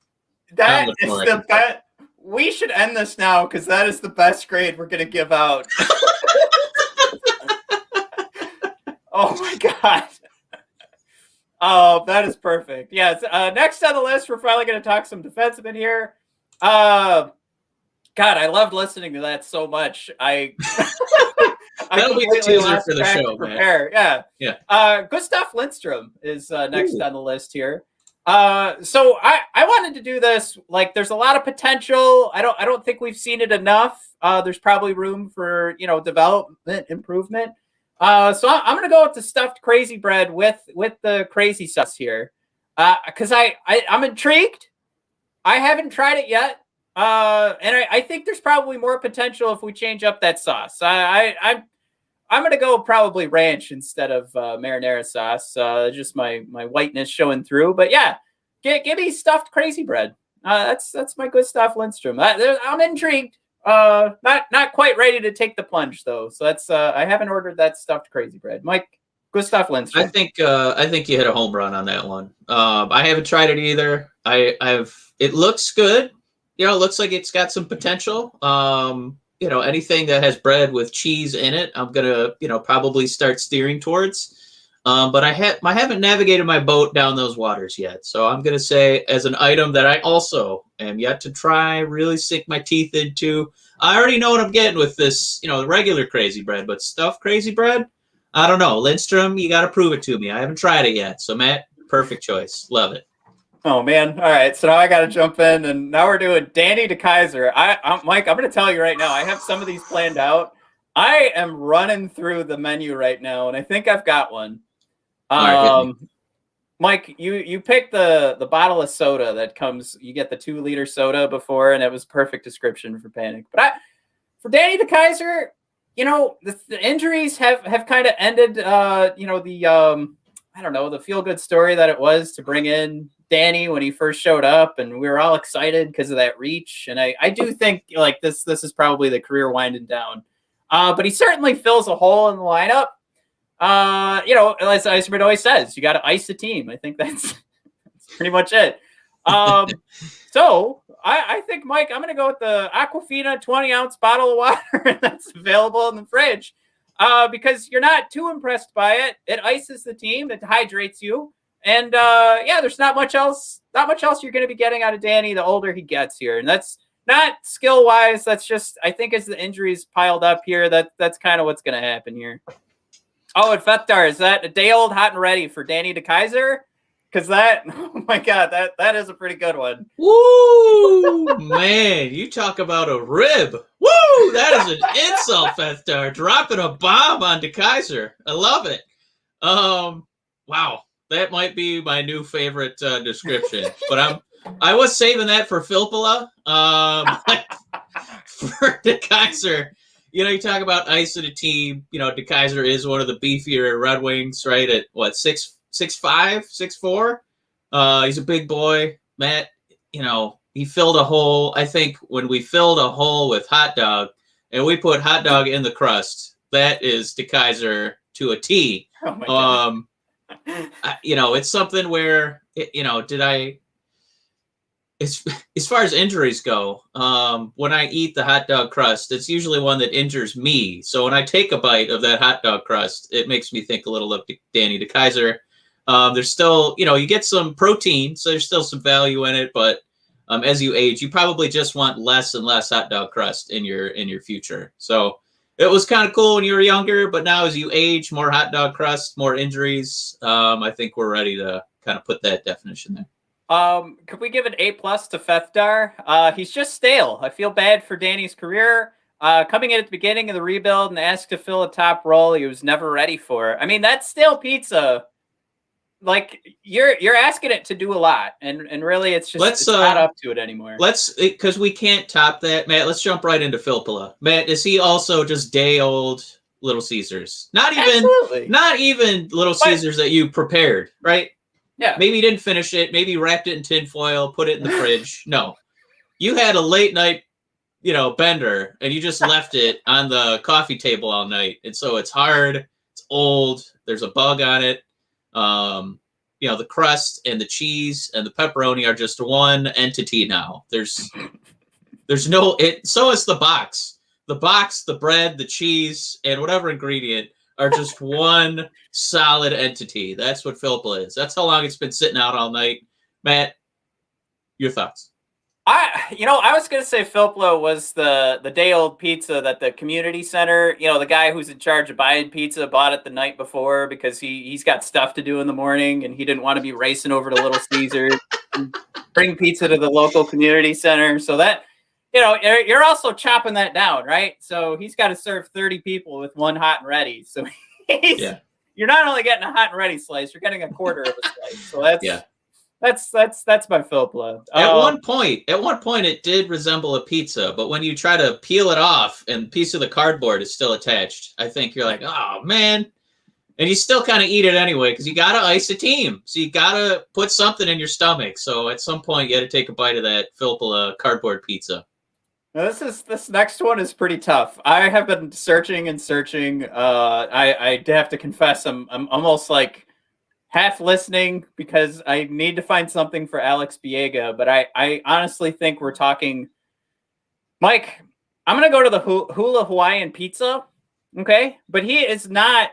That is the best. We should end this now because that is the best grade we're gonna give out. Oh my god. Oh, that is perfect. Yes. Next on the list, we're finally going to talk some defensemen here. God, I loved listening to that so much. That'll be the teaser for the show, man. Yeah. Gustav Lindstrom is next on the list here. So I wanted to do this. Like, there's a lot of potential. I don't think we've seen it enough. There's probably room for development, improvement. So I'm gonna go with the stuffed crazy bread with the crazy sauce here, because I'm intrigued. I haven't tried it yet, and I think there's probably more potential if we change up that sauce. I'm gonna go probably ranch instead of marinara sauce. Just my whiteness showing through. But yeah, give me stuffed crazy bread. That's my good stuff, Lindstrom. I'm intrigued. Not quite ready to take the plunge though. So that's I haven't ordered that stuffed crazy bread. Mike, Gustav Lindstrom. I think you hit a home run on that one. I haven't tried it either. It looks good. It looks like it's got some potential. Anything that has bread with cheese in it, I'm gonna probably start steering towards. But I haven't navigated my boat down those waters yet. So I'm gonna say, as an item that I also am yet to try, really sink my teeth into. I already know what I'm getting with this, the regular crazy bread, but stuffed crazy bread, I don't know. Lindstrom, you got to prove it to me. I haven't tried it yet. So Matt, perfect choice. Love it. Oh man! All right, so now I got to jump in, and now we're doing Danny DeKeyser. Mike, I'm going to tell you right now, I have some of these planned out. I am running through the menu right now, and I think I've got one. Right, Mike, you picked the bottle of soda that comes. You get the 2 liter soda before, and it was perfect description for Panic. But for Danny DeKeyser, the injuries have kind of ended. I don't know, the feel good story that it was to bring in Danny when he first showed up, and we were all excited because of that reach. And I do think like this is probably the career winding down. But he certainly fills a hole in the lineup. As Iceman always says, you got to ice the team. I think that's pretty much it. So I think, Mike, I'm going to go with the Aquafina 20-ounce bottle of water that's available in the fridge, because you're not too impressed by it. It ices the team. It hydrates you. And, there's not much else you're going to be getting out of Danny the older he gets here. And that's not skill-wise. That's just, I think, as the injuries piled up here, that's kind of what's going to happen here. Oh, and Fethar, is that a day old hot and ready for Danny DeKeyser? Because oh my God, that is a pretty good one. Woo, man, you talk about a rib. Woo, that is an insult, Fethar. Dropping a bomb on DeKeyser. I love it. Wow, that might be my new favorite description. But I was saving that for Filppula. For DeKeyser. You talk about ice in a team. DeKeyser is one of the beefier Red Wings, right? At what, 6'5", 6'4"? He's a big boy. Matt, he filled a hole. I think when we filled a hole with hot dog and we put hot dog in the crust, that is DeKeyser to a T. Oh my God. It's something where, as far as injuries go, when I eat the hot dog crust, it's usually one that injures me. So when I take a bite of that hot dog crust, it makes me think a little of Danny DeKeyser. There's still, you get some protein, so there's still some value in it. But as you age, you probably just want less and less hot dog crust in your future. So it was kind of cool when you were younger, but now as you age, more hot dog crust, more injuries. I think we're ready to kind of put that definition there. Could we give an A+ to Fethar? He's just stale. I feel bad for Danny's career. Coming in at the beginning of the rebuild and asked to fill a top role he was never ready for. I mean, that's stale pizza. Like, you're asking it to do a lot, and really it's just it's not up to it anymore. Because we can't top that, Matt. Let's jump right into Filppula. Matt, is he also just day old Little Caesars? Not even Little Caesars that you prepared, right? Yeah. Maybe you didn't finish it. Maybe you wrapped it in tinfoil, put it in the fridge. No. You had a late night, bender, and you just left it on the coffee table all night. And so it's hard, it's old, there's a bug on it. The crust and the cheese and the pepperoni are just one entity now. There's no it. So is the box. The box, the bread, the cheese, and whatever ingredient are just one solid entity. That's what Philpla is. That's how long it's been sitting out all night. Matt, your thoughts? I was gonna say Philpla was the day old pizza that the community center, the guy who's in charge of buying pizza bought it the night before because he's got stuff to do in the morning and he didn't want to be racing over to Little Caesar and bring pizza to the local community center. So that, you're also chopping that down, right? So he's got to serve 30 people with one hot and ready. So you're not only getting a hot and ready slice, you're getting a quarter of a slice. So that's my Philpla. At one point, it did resemble a pizza, but when you try to peel it off and a piece of the cardboard is still attached, I think you're like, oh man. And you still kind of eat it anyway because you got to ice a team. So you got to put something in your stomach. So at some point, you got to take a bite of that Philpla cardboard pizza. Now this next one is pretty tough. I have been searching and searching. I have to confess, I'm almost like half listening because I need to find something for Alex Biega, but I honestly think we're talking. Mike, I'm gonna go to the Hula Hawaiian pizza, okay? But he is not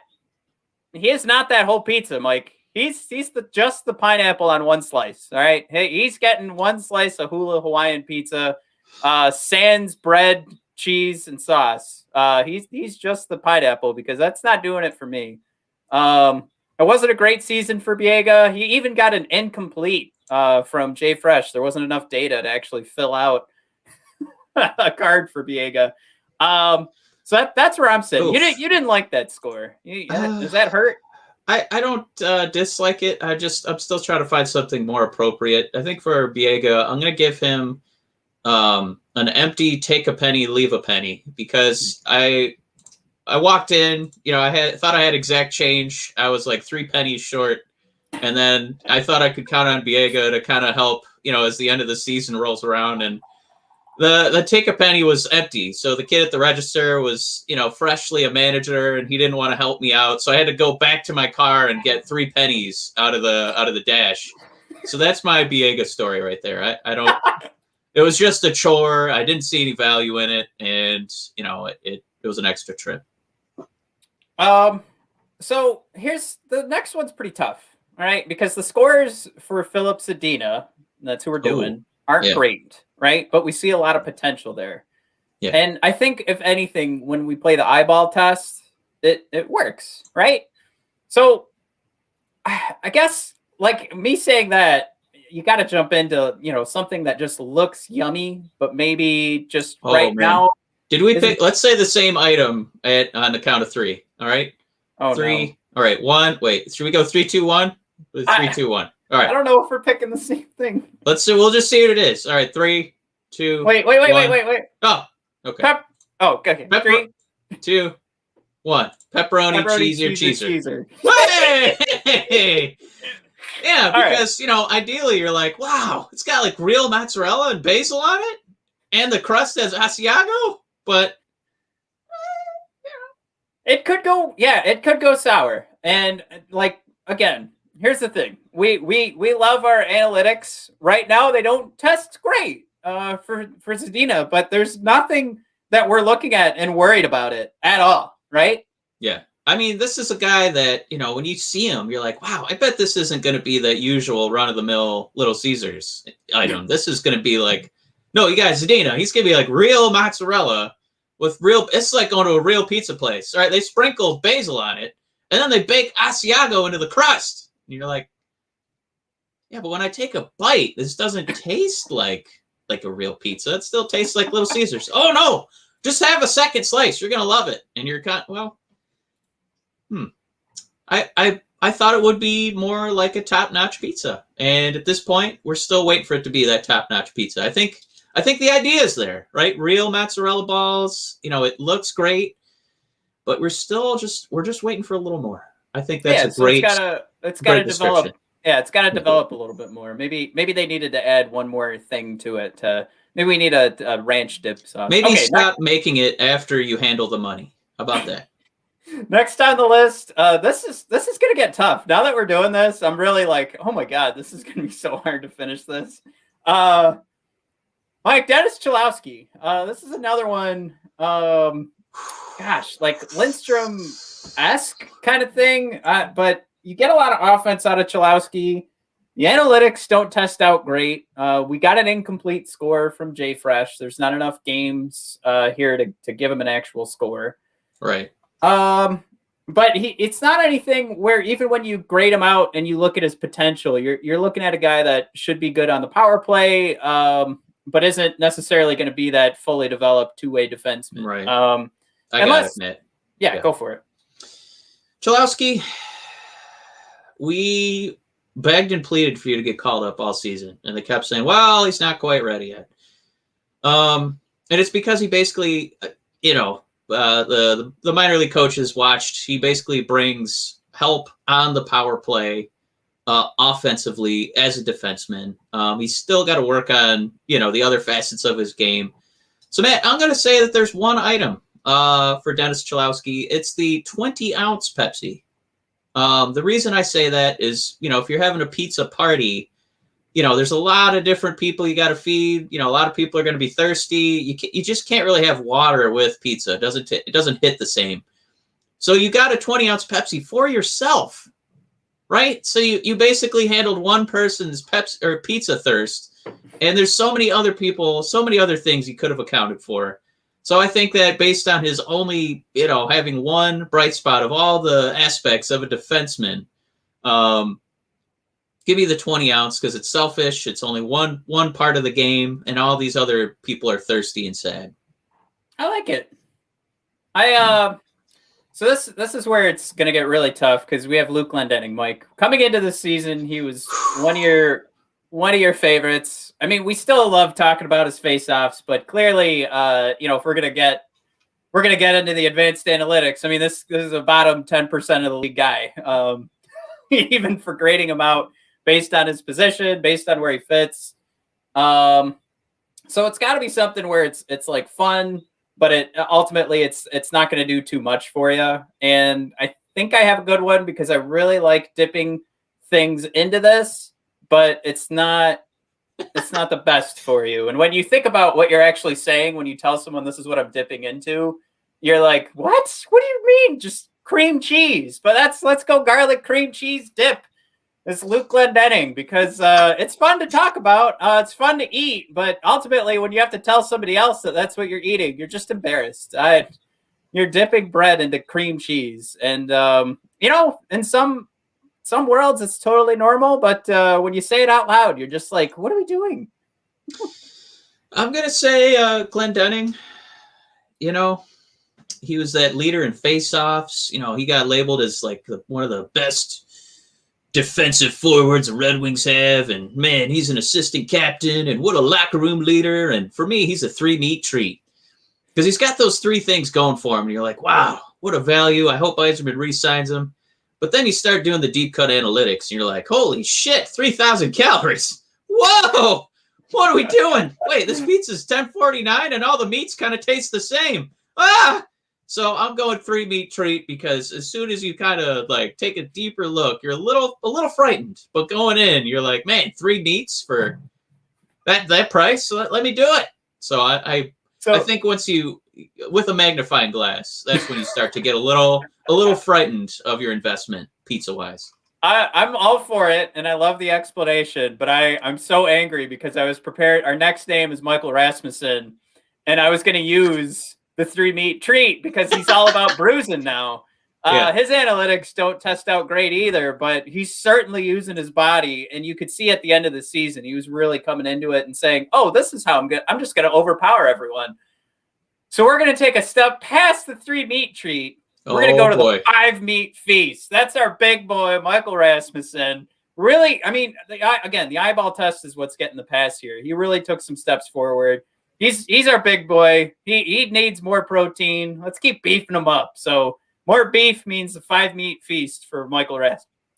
that whole pizza, Mike. He's just the pineapple on one slice. All right, hey, he's getting one slice of Hula Hawaiian pizza, sans bread, cheese, and sauce. He's just the pineapple because that's not doing it for me. It wasn't a great season for Biega. He even got an incomplete from Jay Fresh. There wasn't enough data to actually fill out a card for Biega. So that's where I'm sitting. Oof. You didn't like that score. Does that hurt? I don't dislike it. I'm still trying to find something more appropriate. I think for Biega, I'm going to give him an empty take a penny, leave a penny because I walked in, I thought I had exact change. I was like 3 pennies short. And then I thought I could count on Biega to kind of help, as the end of the season rolls around. And the take a penny was empty. So the kid at the register was, freshly a manager and he didn't want to help me out. So I had to go back to my car and get 3 pennies out of the dash. So that's my Biega story right there. I don't, it was just a chore. I didn't see any value in it. And, it was an extra trip. So here's the next one's pretty tough, all right? Because the scores for Philip Zadina, that's who we're doing, aren't great, right? But we see a lot of potential there. Yeah. And I think if anything, when we play the eyeball test, it works, right? So I guess like me saying that, you got to jump into, something that just looks yummy, but maybe just now. Did we pick, let's say the same item on the count of 3. All right. Oh, 3. No. All right. 1. Wait. Should we go 3, 2, 1? 3, 2, 1. All right. I don't know if we're picking the same thing. Let's see. We'll just see what it is. All right. 3, 2. Wait. Oh. Okay. Okay. 3, 2, 1. Pepperoni cheeser. Hey! Yeah, because ideally you're like, wow, it's got like real mozzarella and basil on it, and the crust has Asiago, but. It could go sour. And like, again, here's the thing. We love our analytics. Right now they don't test great for Zadina, but there's nothing that we're looking at and worried about it at all, right? Yeah. I mean, this is a guy that, when you see him, you're like, wow, I bet this isn't going to be the usual run-of-the-mill Little Caesars item. This is going to be like, no, you guys, Zadina, he's going to be like real mozzarella. It's like going to a real pizza place. All right, they sprinkle basil on it, and then they bake Asiago into the crust. And you're like, yeah, but when I take a bite, this doesn't taste like a real pizza. It still tastes like Little Caesars. Oh, no, just have a second slice. You're going to love it. And you're I thought it would be more like a top-notch pizza. And at this point, we're still waiting for it to be that top-notch pizza. I think the idea is there, right? Real mozzarella balls, it looks great, but we're just waiting for a little more. I think that's a great. It's got to develop Yeah, it's got to develop a little bit more. Maybe they needed to add one more thing to it. Maybe we need a ranch dip sauce. Maybe stop making it after you handle the money. How about that? Next on the list, this is gonna get tough. Now that we're doing this, I'm really like, oh my god, this is gonna be so hard to finish this. Mike, Dennis Cholowski. This is another one. Gosh, like Lindstrom-esque kind of thing. But you get a lot of offense out of Cholowski. The analytics don't test out great. We got an incomplete score from Jay Fresh. There's not enough games here to give him an actual score. Right. But it's not anything where even when you grade him out and you look at his potential, you're looking at a guy that should be good on the power play, but isn't necessarily going to be that fully developed two-way defenseman. Right. I gotta admit. Yeah, go for it. Cholowski, we begged and pleaded for you to get called up all season, and they kept saying, well, he's not quite ready yet. And it's because he basically, the minor league coaches watched. He basically brings help on the power play offensively as a defenseman. He's still got to work on, the other facets of his game. So, Matt, I'm going to say that there's one item for Dennis Cholowski. It's the 20-ounce Pepsi. The reason I say that is, if you're having a pizza party, there's a lot of different people you got to feed. A lot of people are going to be thirsty. You just can't really have water with pizza. It doesn't hit the same. So you got a 20-ounce Pepsi for yourself, right? So you basically handled one person's Pepsi or pizza thirst, and there's so many other people, so many other things you could have accounted for. So I think that based on his only, having one bright spot of all the aspects of a defenseman, give me the 20-ounce because it's selfish. It's only one part of the game, and all these other people are thirsty and sad. I like it. So this is where it's going to get really tough because we have Luke Glendening, Mike. Coming into the season, he was one of your favorites. I mean, we still love talking about his face-offs, but clearly, if we're gonna get into the advanced analytics, I mean, this is a bottom 10% of the league guy, even for grading him out based on his position, based on where he fits. So it's got to be something where it's like fun, but it ultimately it's not going to do too much for you. And I think I have a good one because I really like dipping things into this, but it's not the best for you. And when you think about what you're actually saying, when you tell someone this is what I'm dipping into, you're like, what? What do you mean? Just cream cheese. But let's go garlic cream cheese dip. It's Luke Glendening because it's fun to talk about. It's fun to eat. But ultimately, when you have to tell somebody else that that's what you're eating, you're just embarrassed. You're dipping bread into cream cheese. And, in some worlds it's totally normal, but when you say it out loud, you're just like, what are we doing? I'm going to say Glendening, he was that leader in face-offs. He got labeled as like one of the best defensive forwards the Red Wings have. And man, he's an assistant captain and what a locker room leader. And for me, he's a 3-meat treat because he's got those 3 things going for him. And you're like, wow, what a value. I hope Eiserman re-signs him. But then you start doing the deep cut analytics and you're like, holy shit, 3,000 calories. Whoa, what are we doing? Wait, this pizza's $10.49 and all the meats kind of taste the same. So I'm going 3-meat treat because as soon as you kind of like take a deeper look, you're a little frightened. But going in, you're like, man, 3 meats for that price? So let me do it. So I think once you, with a magnifying glass, that's when you start to get a little frightened of your investment, pizza-wise. I'm all for it, and I love the explanation, but I'm so angry because I was prepared. Our next name is Michael Rasmussen, and I was going to use the 3-meat treat because he's all about bruising now. His analytics don't test out great either, but he's certainly using his body, and you could see at the end of the season, he was really coming into it and saying, oh, this is how I'm just going to overpower everyone. So we're going to take a step past the 3-meat treat. We're going to go to the 5-meat feast. That's our big boy, Michael Rasmussen. Really, I mean, the eyeball test is what's getting the pass here. He really took some steps forward. He's our big boy. He needs more protein. Let's keep beefing him up. So more beef means the 5-meat feast for Michael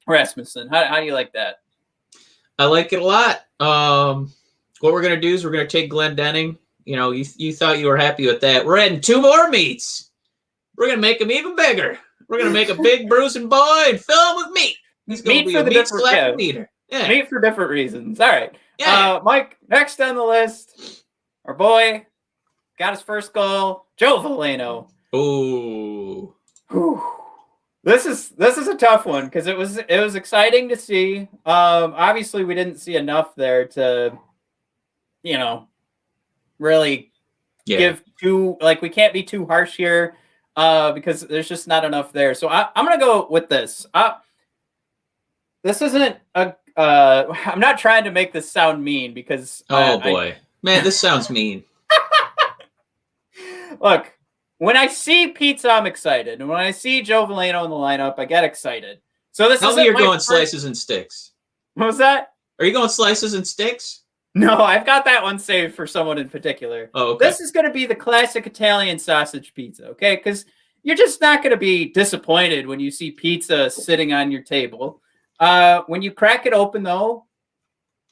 Rasmussen. How do you like that? I like it a lot. What we're gonna do is we're gonna take Glendenning. You know, you thought you were happy with that. We're adding 2 more meats. We're gonna make him even bigger. We're gonna make a big bruising boy and fill him with meat. He's gonna Meat be for a the meat different, slapping eater. Yeah. meat for different reasons. All right. Yeah. Mike, next on the list, our boy got his first goal, Joe Veleno. Ooh. This is a tough one because it was exciting to see. Obviously we didn't see enough there to, really give too, like, we can't be too harsh here because there's just not enough there. So I'm gonna go with this. This isn't a. I'm not trying to make this sound mean because. Oh boy, man, this sounds mean. Look, when I see pizza, I'm excited, and when I see Joe Veleno in the lineup, I get excited. So this is. You're going slices and sticks. What was that? Are you going slices and sticks? No, I've got that one saved for someone in particular. Oh, okay. This is going to be the classic Italian sausage pizza, okay? Because you're just not going to be disappointed when you see pizza sitting on your table. When you crack it open, though,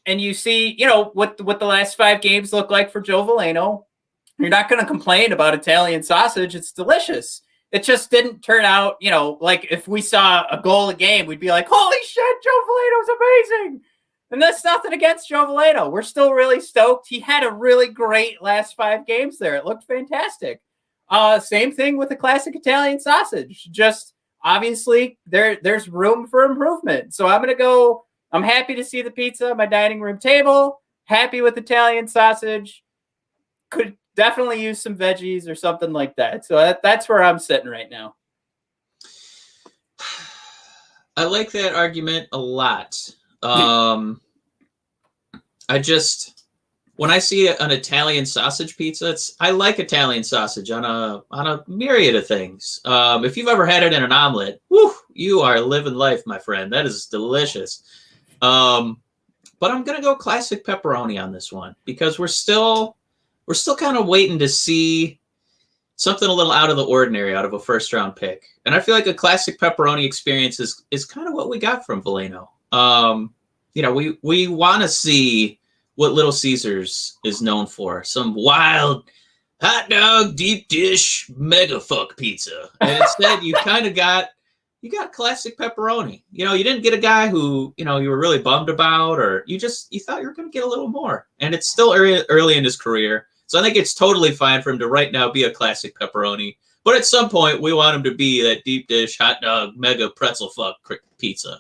and you see, what the last 5 games look like for Joe Veleno, you're not going to complain about Italian sausage. It's delicious. It just didn't turn out, like if we saw a goal a game, we'd be like, holy shit, Joe Veleno's amazing. And that's nothing against Joe Veleno. We're still really stoked. He had a really great last 5 games there. It looked fantastic. Same thing with the classic Italian sausage. Just obviously there's room for improvement. So I'm going to go, I'm happy to see the pizza on my dining room table. Happy with Italian sausage. Could definitely use some veggies or something like that. So that's where I'm sitting right now. I like that argument a lot. When I see an Italian sausage pizza, I like Italian sausage on a myriad of things. If you've ever had it in an omelet, whew, you are living life, my friend. That is delicious. But I'm gonna go classic pepperoni on this one because we're still kind of waiting to see something a little out of the ordinary out of a first round pick. And I feel like a classic pepperoni experience is kind of what we got from Veleno. We want to see what Little Caesars is known for. Some wild hot dog deep dish mega fuck pizza. And instead you kind of got classic pepperoni. You didn't get a guy who, you were really bummed about, or you thought you were going to get a little more. And it's still early in his career. So I think it's totally fine for him to right now be a classic pepperoni. But at some point, we want him to be that deep dish hot dog mega pretzel fuck pizza.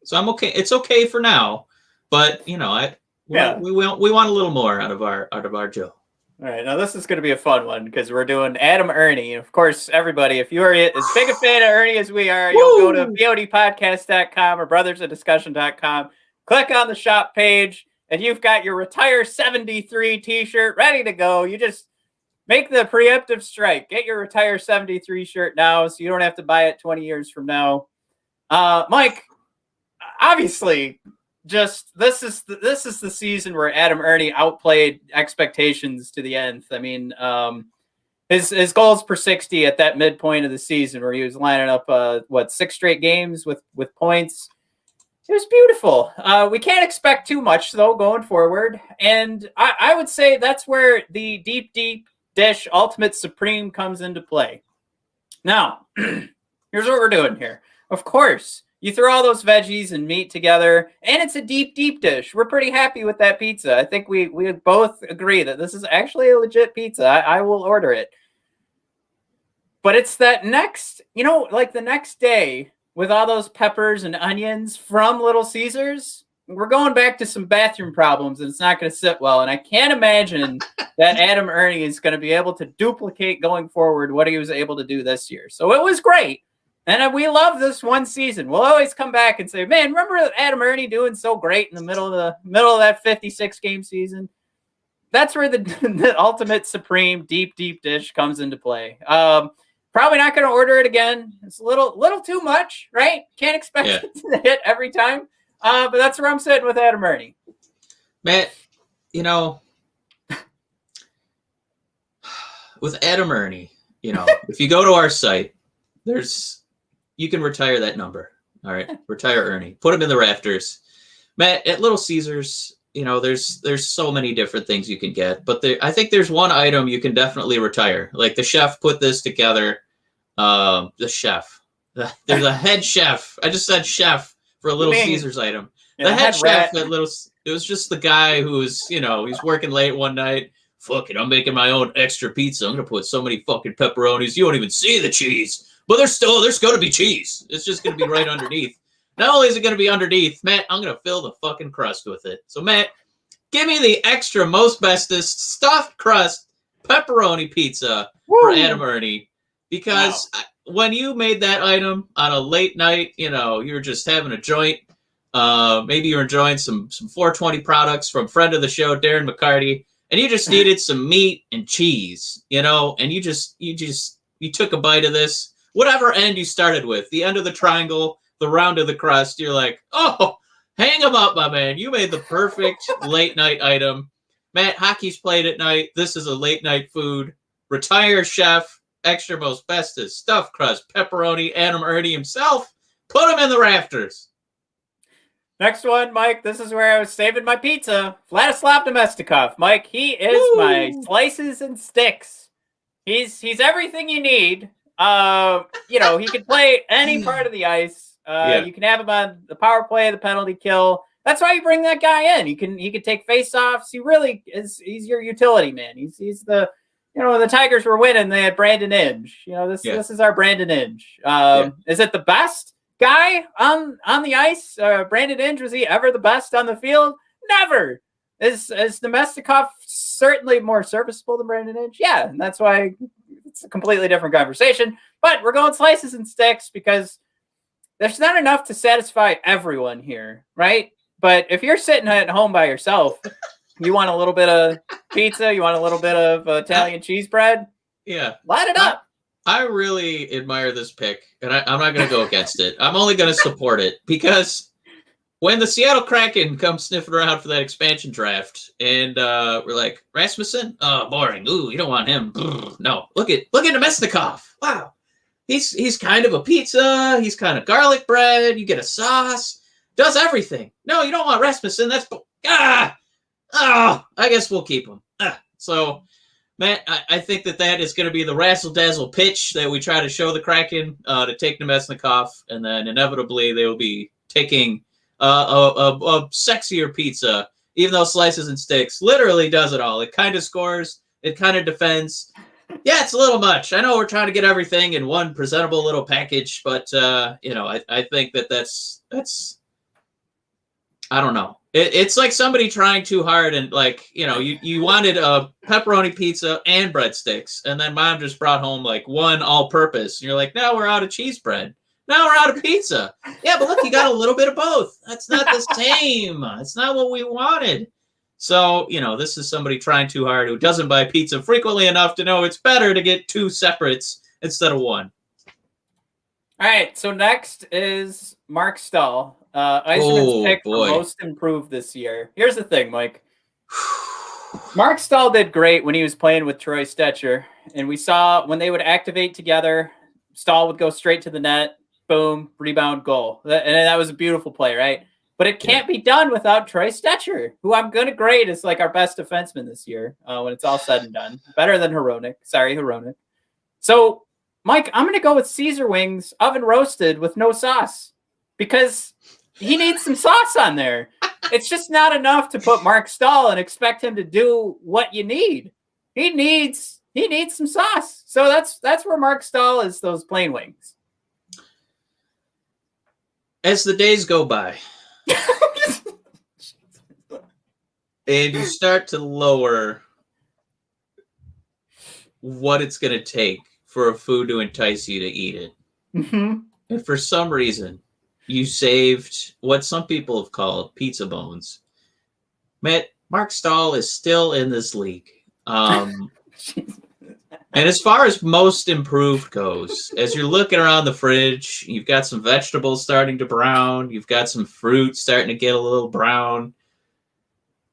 So I'm okay. It's okay for now, but we want a little more out of our Joe. All right, now this is going to be a fun one because we're doing Adam Ernie. Of course, everybody, if you are as big a fan of Ernie as we are, you'll go to bodpodcast.com or brothersofdiscussion.com, click on the shop page, and you've got your Retire 73 t-shirt ready to go. You just make the preemptive strike. Get your Retire 73 shirt now so you don't have to buy it 20 years from now. Mike, obviously, just this is the season where Adam Ernie outplayed expectations to the nth. I mean, his goals per 60 at that midpoint of the season where he was lining up 6 straight games with points. It was beautiful. We can't expect too much though going forward, and I would say that's where the deep dish ultimate supreme comes into play. Now, here's what we're doing here. Of course, you throw all those veggies and meat together, and it's a deep dish. We're pretty happy with that pizza. I think we both agree that this is actually a legit pizza. I will order it. But it's that next, like the next day with all those peppers and onions from Little Caesars, we're going back to some bathroom problems, and it's not going to sit well. And I can't imagine that Adam Ernie is going to be able to duplicate going forward what he was able to do this year. So it was great. And we love this one season. We'll always come back and say, man, remember Adam Ernie doing so great in the middle of that 56 game season? That's where the ultimate supreme deep dish comes into play. Probably not going to order it again. It's a little too much, right? Can't expect it to hit every time. But that's where I'm sitting with Adam Ernie. Man, with Adam Ernie, if you go to our site, you can retire that number. All right. Retire Ernie. Put him in the rafters. Matt, at Little Caesars, there's so many different things you can get, but I think there's one item you can definitely retire. Like the chef put this together. The chef. There's a head chef. I just said chef for a Little Caesars item. Yeah, the head chef rat. at Little. It was just the guy who was, he's working late one night. Fuck it, I'm making my own extra pizza. I'm gonna put so many fucking pepperonis you won't even see the cheese. But there's going to be cheese. It's just going to be right underneath. Not only is it going to be underneath, Matt, I'm going to fill the fucking crust with it. So, Matt, give me the extra most bestest stuffed crust pepperoni pizza for Adam Ernie. Because when you made that item on a late night, you were just having a joint. Maybe you're enjoying some 420 products from friend of the show, Darren McCarty, and you just needed some meat and cheese, and you took a bite of this. Whatever end you started with, the end of the triangle, the round of the crust, you're like, oh, hang them up, my man. You made the perfect late night item. Matt, hockey's played at night. This is a late night food. Retire chef, extra most bestest, stuffed crust, pepperoni, Adam Ernie himself. Put him in the rafters. Next one, Mike. This is where I was saving my pizza. Vladislav Domestikov. Mike, he is my slices and sticks. He's everything you need. He can play any part of the ice. You can have him on the power play, the penalty kill. That's why you bring that guy in. He can take face-offs. He really is. He's your utility man. He's the when the Tigers were winning, they had Brandon Inge. This is our Brandon Inge. Is it the best guy on the ice? Brandon Inge, was he ever the best on the field? Never. Is Domestikov certainly more serviceable than Brandon Inge? Yeah, and that's why it's a completely different conversation. But we're going slices and sticks because there's not enough to satisfy everyone here, right? But if you're sitting at home by yourself, you want a little bit of pizza, you want a little bit of Italian cheese bread, light it up. I really admire this pick, and I'm not going to go against it. I'm only going to support it because when the Seattle Kraken come sniffing around for that expansion draft, and we're like, Rasmussen? Oh, boring. Ooh, you don't want him. No, look at Nemesnikov. Wow, he's kind of a pizza. He's kind of garlic bread. You get a sauce. Does everything. No, you don't want Rasmussen. That's I guess we'll keep him. So, Matt, I think that is going to be the razzle-dazzle pitch that we try to show the Kraken to take Nemesnikov, and then inevitably they will be taking a sexier pizza, even though slices and sticks literally does it all. It kind of scores. It kind of defends. Yeah, it's a little much. I know we're trying to get everything in one presentable little package, but I think that's I don't know. It's like somebody trying too hard, and you wanted a pepperoni pizza and breadsticks, and then mom just brought home like one all-purpose, and you're like, now we're out of cheese bread. Now we're out of pizza. Yeah, but look, you got a little bit of both. That's not the same. It's not what we wanted. So, this is somebody trying too hard who doesn't buy pizza frequently enough to know it's better to get two separates instead of one. All right, so next is Mark Stahl. Iserman's pick for most improved this year. Here's the thing, Mike. Mark Stahl did great when he was playing with Troy Stecher, and we saw when they would activate together, Stahl would go straight to the net, boom, rebound, goal. And that was a beautiful play, right? But it can't be done without Troy Stecher, who I'm going to grade as like our best defenseman this year when it's all said and done. Better than Hronek. Sorry, Hronek. So, Mike, I'm going to go with Caesar wings, oven roasted with no sauce, because he needs some sauce on there. It's just not enough to put Mark Stahl and expect him to do what you need. He needs some sauce. So that's where Mark Stahl is, those plain wings. As the days go by, and you start to lower what it's going to take for a food to entice you to eat it. Mm-hmm. And for some reason, you saved what some people have called pizza bones. Matt, Mark Stahl is still in this league. And as far as most improved goes, as you're looking around the fridge, you've got some vegetables starting to brown. You've got some fruit starting to get a little brown.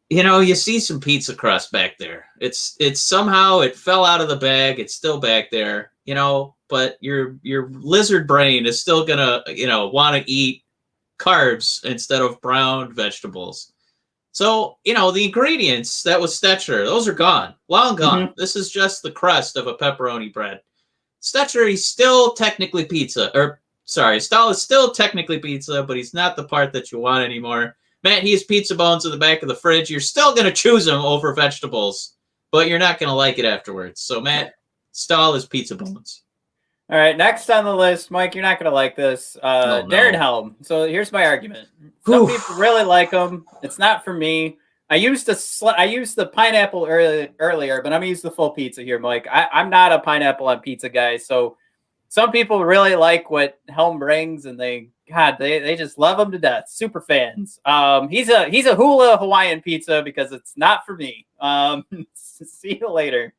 You see some pizza crust back there. It's somehow it fell out of the bag. It's still back there, but your lizard brain is still gonna, want to eat carbs instead of brown vegetables. So, the ingredients, that was Stetcher, those are gone. Long gone. Mm-hmm. This is just the crust of a pepperoni bread. Stetcher, he's still technically pizza. Stahl is still technically pizza, but he's not the part that you want anymore. Matt, he has pizza bones in the back of the fridge. You're still going to choose him over vegetables, but you're not going to like it afterwards. So, Matt, Stahl is pizza bones. All right, next on the list, Mike, you're not going to like this. Oh, no. Darren Helm. So here's my argument. Some people really like him. It's not for me. I used the pineapple earlier, but I'm going to use the full pizza here, Mike. I'm not a pineapple on pizza guy. So some people really like what Helm brings, and they just love him to death. Super fans. He's a hula Hawaiian pizza because it's not for me. See you later.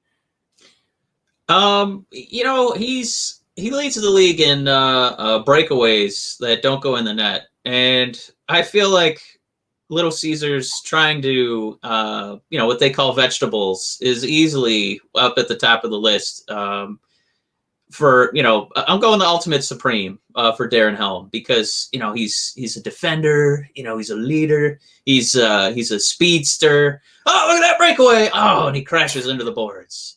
He leads the league in breakaways that don't go in the net, and I feel like Little Caesars trying to what they call vegetables is easily up at the top of the list. I'm going the ultimate supreme for Darren Helm because he's a defender, he's a leader, he's a speedster. Oh, look at that breakaway! Oh, and he crashes into the boards.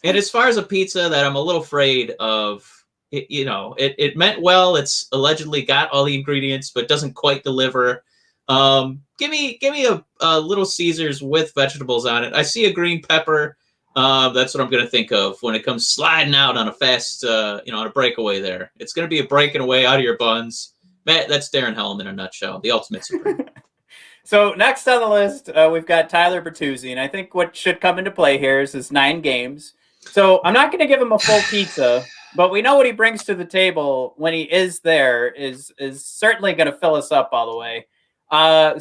And as far as a pizza that I'm a little afraid of, it meant well. It's allegedly got all the ingredients, but doesn't quite deliver. Give me a Little Caesars with vegetables on it. I see a green pepper. That's what I'm going to think of when it comes sliding out on a fast, on a breakaway there. It's going to be a breaking away out of your buns. Matt, that's Darren Helm in a nutshell, the ultimate supreme. So next on the list, we've got Tyler Bertuzzi, and I think what should come into play here is his 9 games. So I'm not going to give him a full pizza, but we know what he brings to the table when he is there is certainly going to fill us up all the way.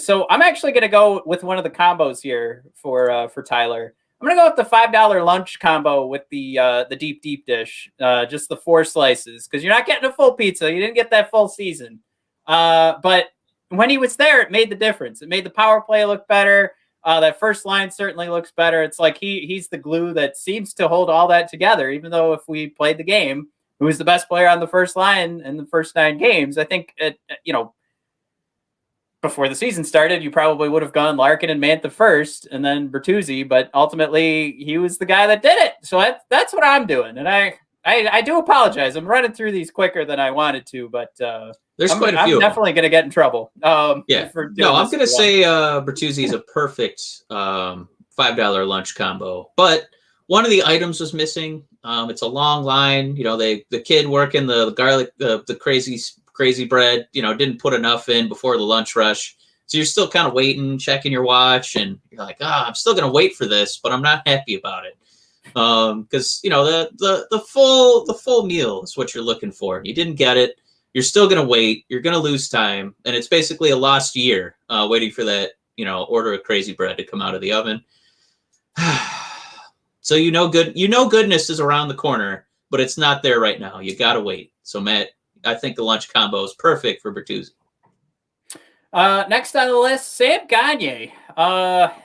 So I'm actually going to go with one of the combos here for Tyler. I'm going to go with the $5 lunch combo with the deep dish, just the 4 slices, because you're not getting a full pizza. You didn't get that full season. But when he was there, it made the difference. It made the power play look better. That first line certainly looks better. It's like he's the glue that seems to hold all that together, even though if we played the game, who was the best player on the first line in the first 9 games, I think, before the season started, you probably would have gone Larkin and Mantha first and then Bertuzzi, but ultimately he was the guy that did it. So that's what I'm doing. And I do apologize. I'm running through these quicker than I wanted to, but there's quite a few. I'm definitely going to get in trouble. I'm going to say Bertuzzi is a perfect $5 lunch combo, but one of the items was missing. It's a long line. The kid working the garlic, the crazy bread, didn't put enough in before the lunch rush. So you're still kind of waiting, checking your watch, and you're like, I'm still going to wait for this, but I'm not happy about it. Because the full meal is what you're looking for. You didn't get it. You're still going to wait. You're going to lose time, and it's basically a lost year waiting for that order of crazy bread to come out of the oven. So goodness is around the corner, but it's not there right now. You got to wait. So Matt, I think the lunch combo is perfect for Bertuzzi. Next on the list, Sam Gagner.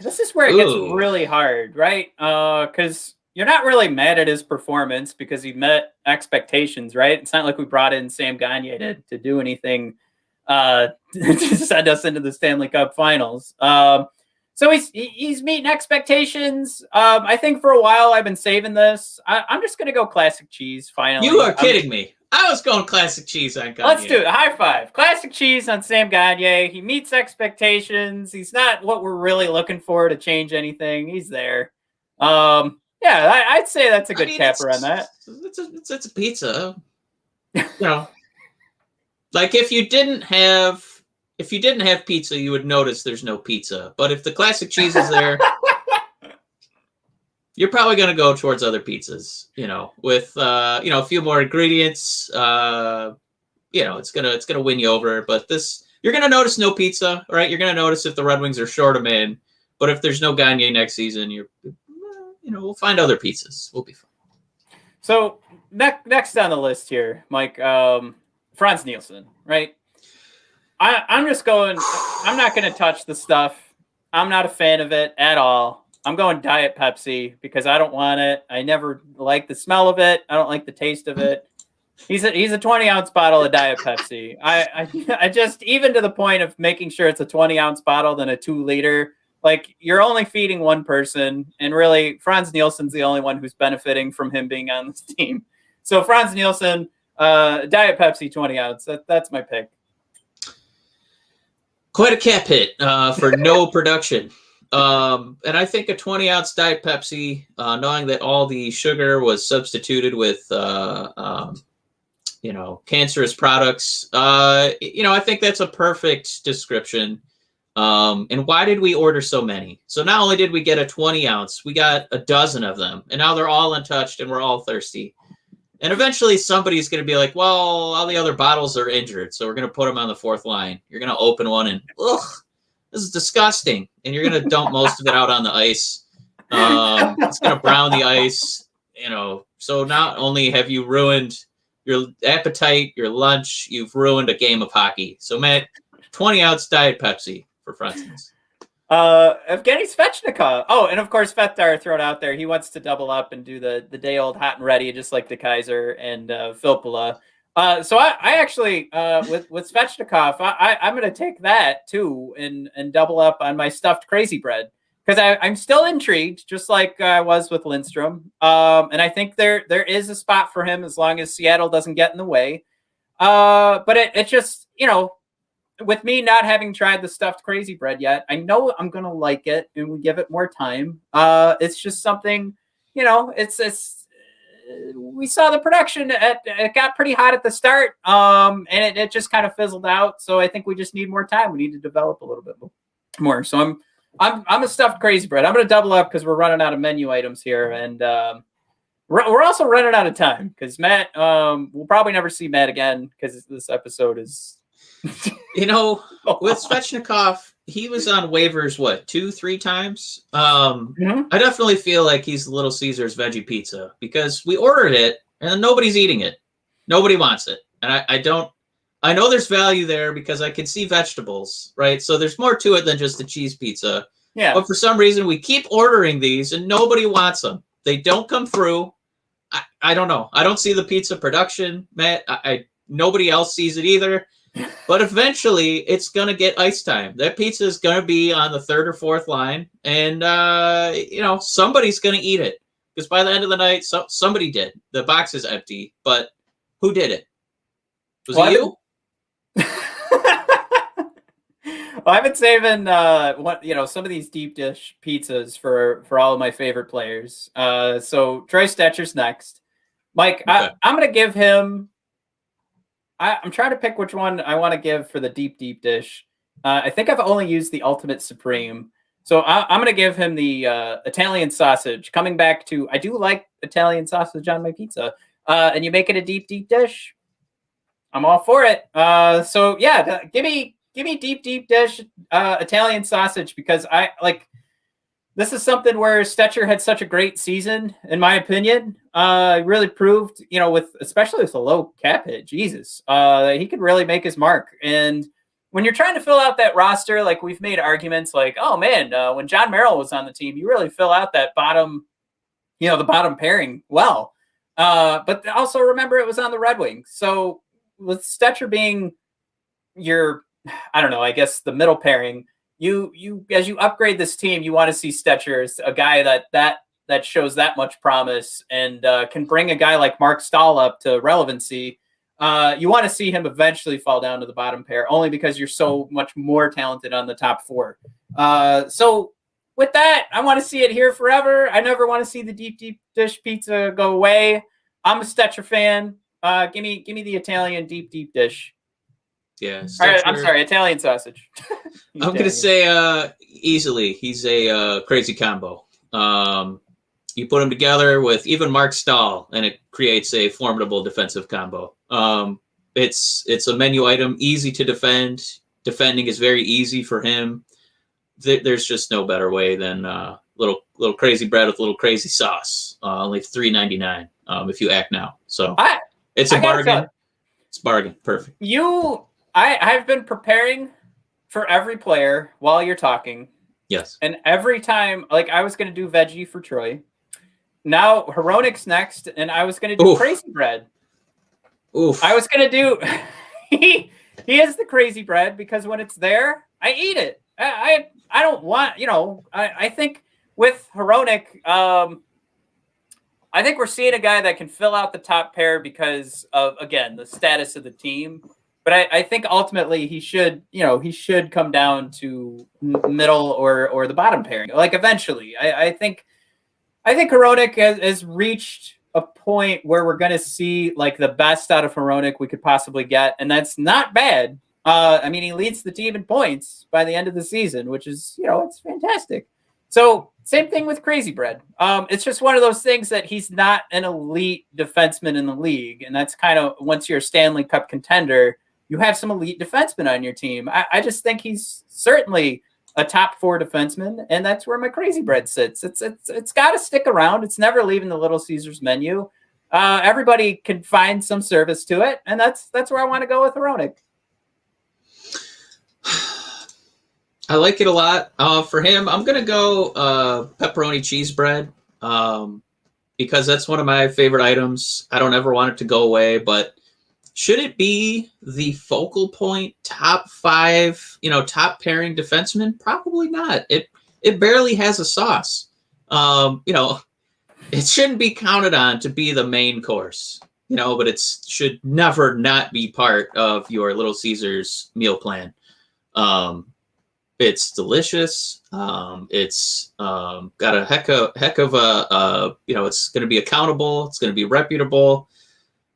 This is where it gets really hard, right? Because you're not really mad at his performance because he met expectations, right? It's not like we brought in Sam Gagner to do anything to send us into the Stanley Cup Finals. So he's meeting expectations. I think for a while I've been saving this. I'm just going to go classic cheese finally. You are kidding me. I was going classic cheese on Gagner. Let's do it. High five. Classic cheese on Sam Gagner. He meets expectations. He's not what we're really looking for to change anything. He's there. I'd say that's a good capper on that. It's a pizza. Like if you didn't have pizza, you would notice there's no pizza. But if the classic cheese is there, you're probably going to go towards other pizzas, with a few more ingredients. It's gonna win you over. But you're going to notice no pizza, right? You're going to notice if the Red Wings are short a man. But if there's no Gagner next season, we'll find other pizzas. We'll be fine. So next on the list here, Mike, Franz Nielsen, right? I'm just going. I'm not going to touch the stuff. I'm not a fan of it at all. I'm going Diet Pepsi because I don't want it. I never like the smell of it. I don't like the taste of it. He's a 20-ounce bottle of Diet Pepsi. I just, even to the point of making sure it's a 20-ounce bottle than a 2-liter. Like, you're only feeding one person, and really, Franz Nielsen's the only one who's benefiting from him being on this team. So Franz Nielsen, Diet Pepsi 20-ounce. That's my pick. Quite a cap hit for no production. And I think a 20-ounce Diet Pepsi, knowing that all the sugar was substituted with, cancerous products, I think that's a perfect description. And why did we order so many? So not only did we get a 20-ounce, we got a dozen of them, and now they're all untouched and we're all thirsty. And eventually somebody's going to be like, well, all the other bottles are injured, so we're going to put them on the fourth line. You're going to open one and, ugh, this is disgusting. And you're going to dump most of it out on the ice. It's going to brown the ice, So not only have you ruined your appetite, your lunch, you've ruined a game of hockey. So, Matt, 20-ounce Diet Pepsi. For instance, Evgeny Svechnikov. Oh, and of course, Fetar thrown out there. He wants to double up and do the day old hot and ready, just like DeKeyser and Filppula. So I actually, with Svechnikov, I'm going to take that too and double up on my stuffed crazy bread, because I'm still intrigued, just like I was with Lindstrom. And I think there is a spot for him as long as Seattle doesn't get in the way. But it just, with me not having tried the stuffed crazy bread yet, I know I'm going to like it, and we give it more time. It's just something, it's we saw the production. It got pretty hot at the start, and it just kind of fizzled out. So I think we just need more time. We need to develop a little bit more. So I'm a stuffed crazy bread. I'm going to double up because we're running out of menu items here, and we're also running out of time because Matt, we'll probably never see Matt again because this episode is. With Svechnikov, he was on waivers, 2-3 times? I definitely feel like he's Little Caesar's veggie pizza because we ordered it and nobody's eating it. Nobody wants it. And I know there's value there because I can see vegetables, right? So there's more to it than just a cheese pizza. Yeah. But for some reason, we keep ordering these and nobody wants them. They don't come through. I don't know. I don't see the pizza production, Matt. Nobody else sees it either. But eventually, it's going to get ice time. That pizza is going to be on the third or fourth line. And, somebody's going to eat it. Because by the end of the night, somebody did. The box is empty. But who did it? Was it you? Well, I've been saving some of these deep dish pizzas for all of my favorite players. So Troy Stetcher's next. Mike, okay. I'm going to give him. I'm trying to pick which one I want to give for the deep dish. I think I've only used the Ultimate Supreme. So I'm going to give him the Italian sausage. Coming back to, I do like Italian sausage on my pizza. And you make it a deep dish. I'm all for it. So yeah, give me deep dish Italian sausage, because this is something where Stetcher had such a great season, in my opinion. Really proved, especially with a low cap hit, Jesus, he could really make his mark. And when you're trying to fill out that roster, like we've made arguments like, oh man, when John Merrill was on the team, you really fill out that bottom, the bottom pairing well. But also remember it was on the Red Wings. So with Stetcher being your, I guess the middle pairing, you as you upgrade this team, you want to see Stetcher as a guy that shows that much promise and can bring a guy like Mark Stahl up to relevancy. You want to see him eventually fall down to the bottom pair, only because you're so much more talented on the top four. So with that, I want to see it here forever. I never want to see the deep dish pizza go away. I'm a Stetcher fan. Give me the Italian deep dish. Yeah, I'm sorry, Italian sausage. I'm going to say easily, he's a crazy combo. You put him together with even Mark Stahl, and it creates a formidable defensive combo. It's a menu item, easy to defend. Defending is very easy for him. There's just no better way than little crazy bread with little crazy sauce. Only $3.99 if you act now. So it's a bargain. It's a bargain. Perfect. I've been preparing for every player while you're talking. Yes. And every time, I was going to do veggie for Troy. Now Hronik's next, and I was going to do crazy bread. Oof. I was gonna do. he is the crazy bread because when it's there, I eat it. I don't want, I think with Hronek, I think we're seeing a guy that can fill out the top pair because of, again, the status of the team. But I think ultimately he should come down to middle or the bottom pairing. Like eventually, I think Hronek has reached a point where we're going to see like the best out of Hronek we could possibly get, and that's not bad. I mean, he leads the team in points by the end of the season, which is, it's fantastic. So same thing with Crazy Bread. It's just one of those things that he's not an elite defenseman in the league, and that's kind of, once you're a Stanley Cup contender, you have some elite defensemen on your team. I just think he's certainly a top 4 defenseman, and that's where my Crazy Bread sits. It's got to stick around. It's never leaving the Little Caesars menu. Everybody can find some service to it, and that's where I want to go with Hronek. I like it a lot. For him, I'm gonna go pepperoni cheese bread because that's one of my favorite items. I don't ever want it to go away, but should it be the focal point, top 5, top pairing defenseman? Probably not. It barely has a sauce. It shouldn't be counted on to be the main course, but it should never not be part of your Little Caesars meal plan. It's delicious. It's got a heck of a, it's going to be accountable. It's going to be reputable.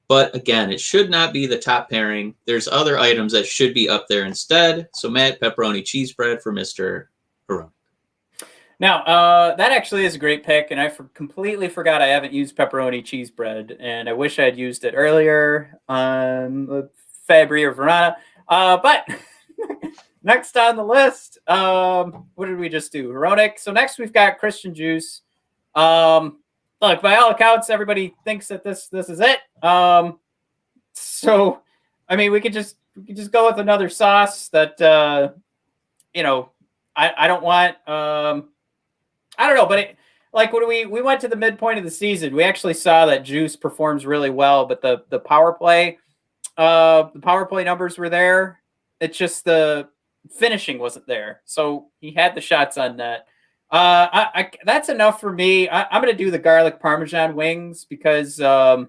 But again, it should not be the top pairing. There's other items that should be up there instead. So Matt, pepperoni cheese bread for Mr. Hronek. Now, that actually is a great pick, and I completely forgot I haven't used pepperoni cheese bread, and I wish I had used it earlier on Fabry or Verano. But next on the list, what did we just do? Hronek. So next we've got Christian Juice. Look, by all accounts, everybody thinks that this is it. So, I mean, we could just go with another sauce that, I don't want. I don't know, but when we went to the midpoint of the season, we actually saw that Juice performs really well, but the power play numbers were there. It's just the finishing wasn't there. So he had the shots on net. That's enough for me. I'm going to do the garlic Parmesan wings because that's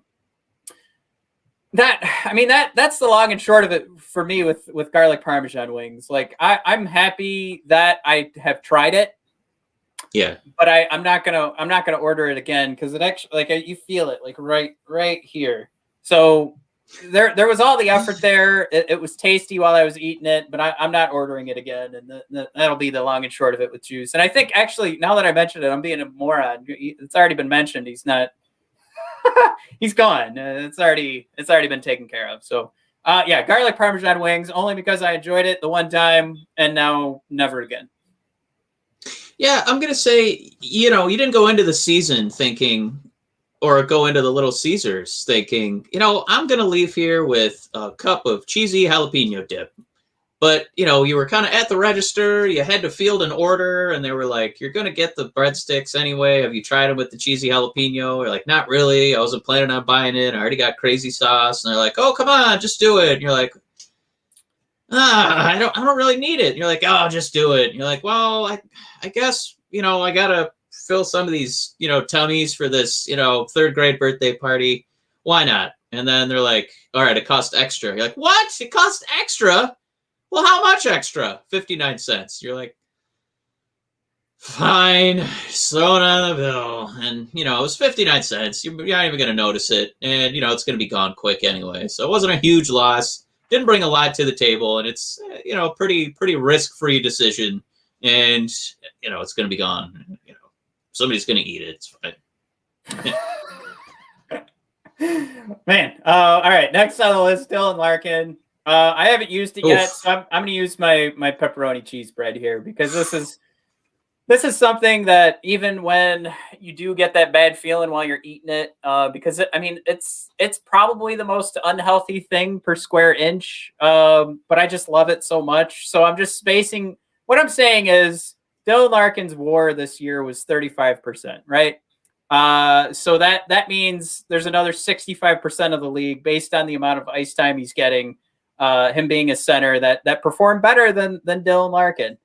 the long and short of it for me with garlic Parmesan wings. Like I'm happy that I have tried it. Yeah, but I'm not gonna order it again because it actually you feel it like right here. So there was all the effort there. It was tasty while I was eating it, but I'm not ordering it again, and that'll be the long and short of it with Juice. And I think actually now that I mentioned it, I'm being a moron. It's already been mentioned. He's not. He's gone. It's already been taken care of. So garlic Parmesan wings only because I enjoyed it the one time and now never again. Yeah, I'm going to say, you didn't go into the season thinking, or go into the Little Caesars thinking, I'm going to leave here with a cup of cheesy jalapeno dip. But, you were kind of at the register, you had to field an order, and they were like, you're going to get the breadsticks anyway. Have you tried them with the cheesy jalapeno? You're like, not really. I wasn't planning on buying it. I already got crazy sauce. And they're like, oh, come on, just do it. And you're like, I don't really need it. And you're like, oh, just do it. And you're like, well, I guess, I got to fill some of these, tummies for this, 3rd grade birthday party. Why not? And then they're like, all right, it costs extra. You're like, what? It costs extra? Well, how much extra? 59 cents. You're like, fine, throw it on the bill. And, it was 59 cents. You're not even going to notice it. And, it's going to be gone quick anyway. So it wasn't a huge loss. Didn't bring a lot to the table. And it's, pretty risk-free decision. And, it's going to be gone. Somebody's going to eat it. It's fine. Man. All right. Next on the list, Dylan Larkin. I haven't used it yet, so I'm going to use my pepperoni cheese bread here because this is something that even when you do get that bad feeling while you're eating it, because it's probably the most unhealthy thing per square inch, but I just love it so much. So I'm just spacing. What I'm saying is Dylan Larkin's WAR this year was 35%, right? So that means there's another 65% of the league based on the amount of ice time he's getting, him being a center that performed better than Dylan Larkin.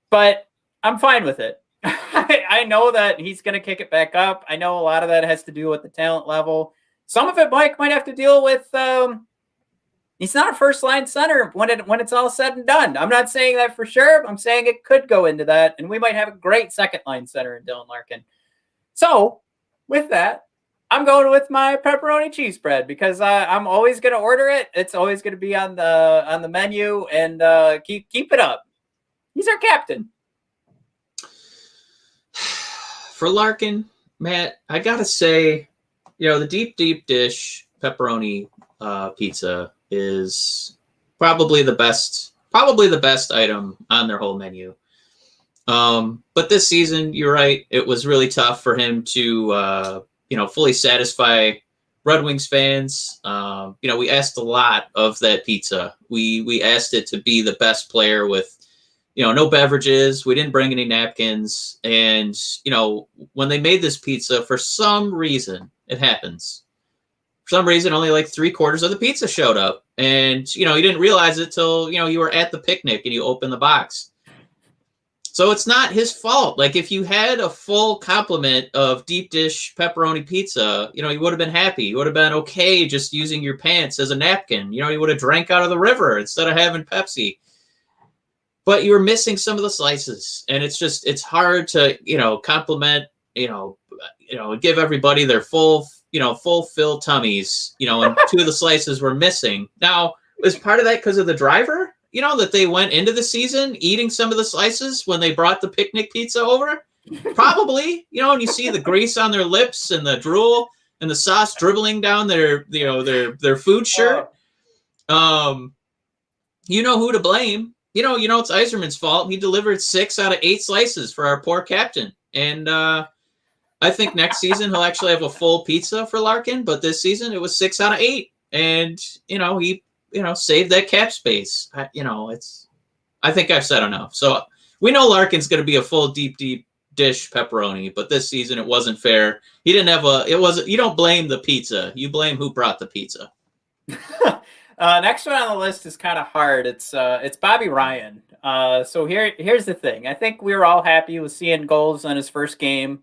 But I'm fine with it. I know that he's going to kick it back up. I know a lot of that has to do with the talent level. Some of it Mike might have to deal with he's not a first-line center when it's all said and done. I'm not saying that for sure. I'm saying it could go into that, and we might have a great second-line center in Dylan Larkin. So, with that, I'm going with my pepperoni cheese spread because I'm always going to order it. It's always going to be on the menu, and keep it up. He's our captain. For Larkin, Matt, I gotta say, the deep dish pepperoni pizza is probably the best item on their whole menu. But this season, you're right, it was really tough for him to fully satisfy Red Wings fans. We asked a lot of that pizza. We asked it to be the best player with no beverages. We didn't bring any napkins. And, when they made this pizza, for some reason, it happens. For some reason, only like 3/4 of the pizza showed up. And, you didn't realize it till, you were at the picnic and you opened the box. So it's not his fault. Like, if you had a full complement of deep dish pepperoni pizza, you would have been happy. You would have been okay just using your pants as a napkin. You would have drank out of the river instead of having Pepsi. But you were missing some of the slices, and it's hard to compliment give everybody their full filled tummies, and 2 of the slices were missing. Now, is part of that because of the driver? That they went into the season eating some of the slices when they brought the picnic pizza over? Probably, and you see the grease on their lips and the drool and the sauce dribbling down their food shirt. You know who to blame. It's Yzerman's fault. He delivered 6 out of 8 slices for our poor captain. And I think next season he'll actually have a full pizza for Larkin, but this season it was 6 out of 8. And, he, saved that cap space. I think I've said enough. So we know Larkin's going to be a full deep dish pepperoni, but this season it wasn't fair. He didn't have you don't blame the pizza. You blame who brought the pizza. Next one on the list is kind of hard. It's Bobby Ryan. So here's the thing. I think we were all happy with seeing goals on his first game.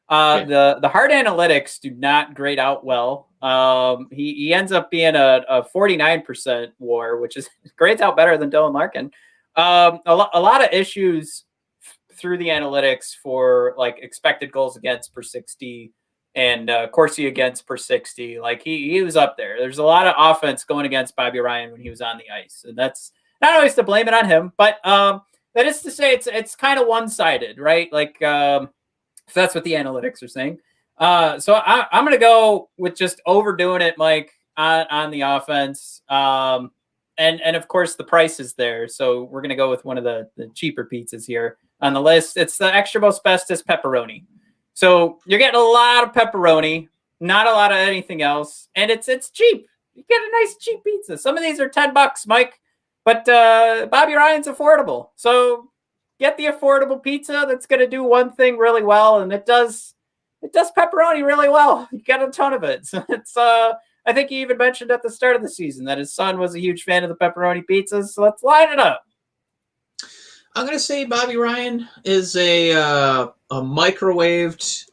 The hard analytics do not grade out well. He ends up being a 49% WAR, which is grades out better than Dylan Larkin. A lot of issues through the analytics for like expected goals against per 60 and Corsi against per 60. Like he was up there. There's a lot of offense going against Bobby Ryan when he was on the ice, and that's not always to blame it on him, but that is to say it's kind of one-sided, right? Like if that's what the analytics are saying. So I'm going to go with just overdoing it, Mike, on the offense. And of course the price is there. So we're going to go with one of the cheaper pizzas here on the list. It's the extra most bestest pepperoni. So you're getting a lot of pepperoni, not a lot of anything else. And it's cheap. You get a nice cheap pizza. Some of these are $10, Mike, but Bobby Ryan's affordable. So get the affordable pizza that's going to do one thing really well. And it does pepperoni really well. You get a ton of it. So it's, I think he even mentioned at the start of the season that his son was a huge fan of the pepperoni pizzas. So let's line it up. I'm going to say Bobby Ryan is a microwaved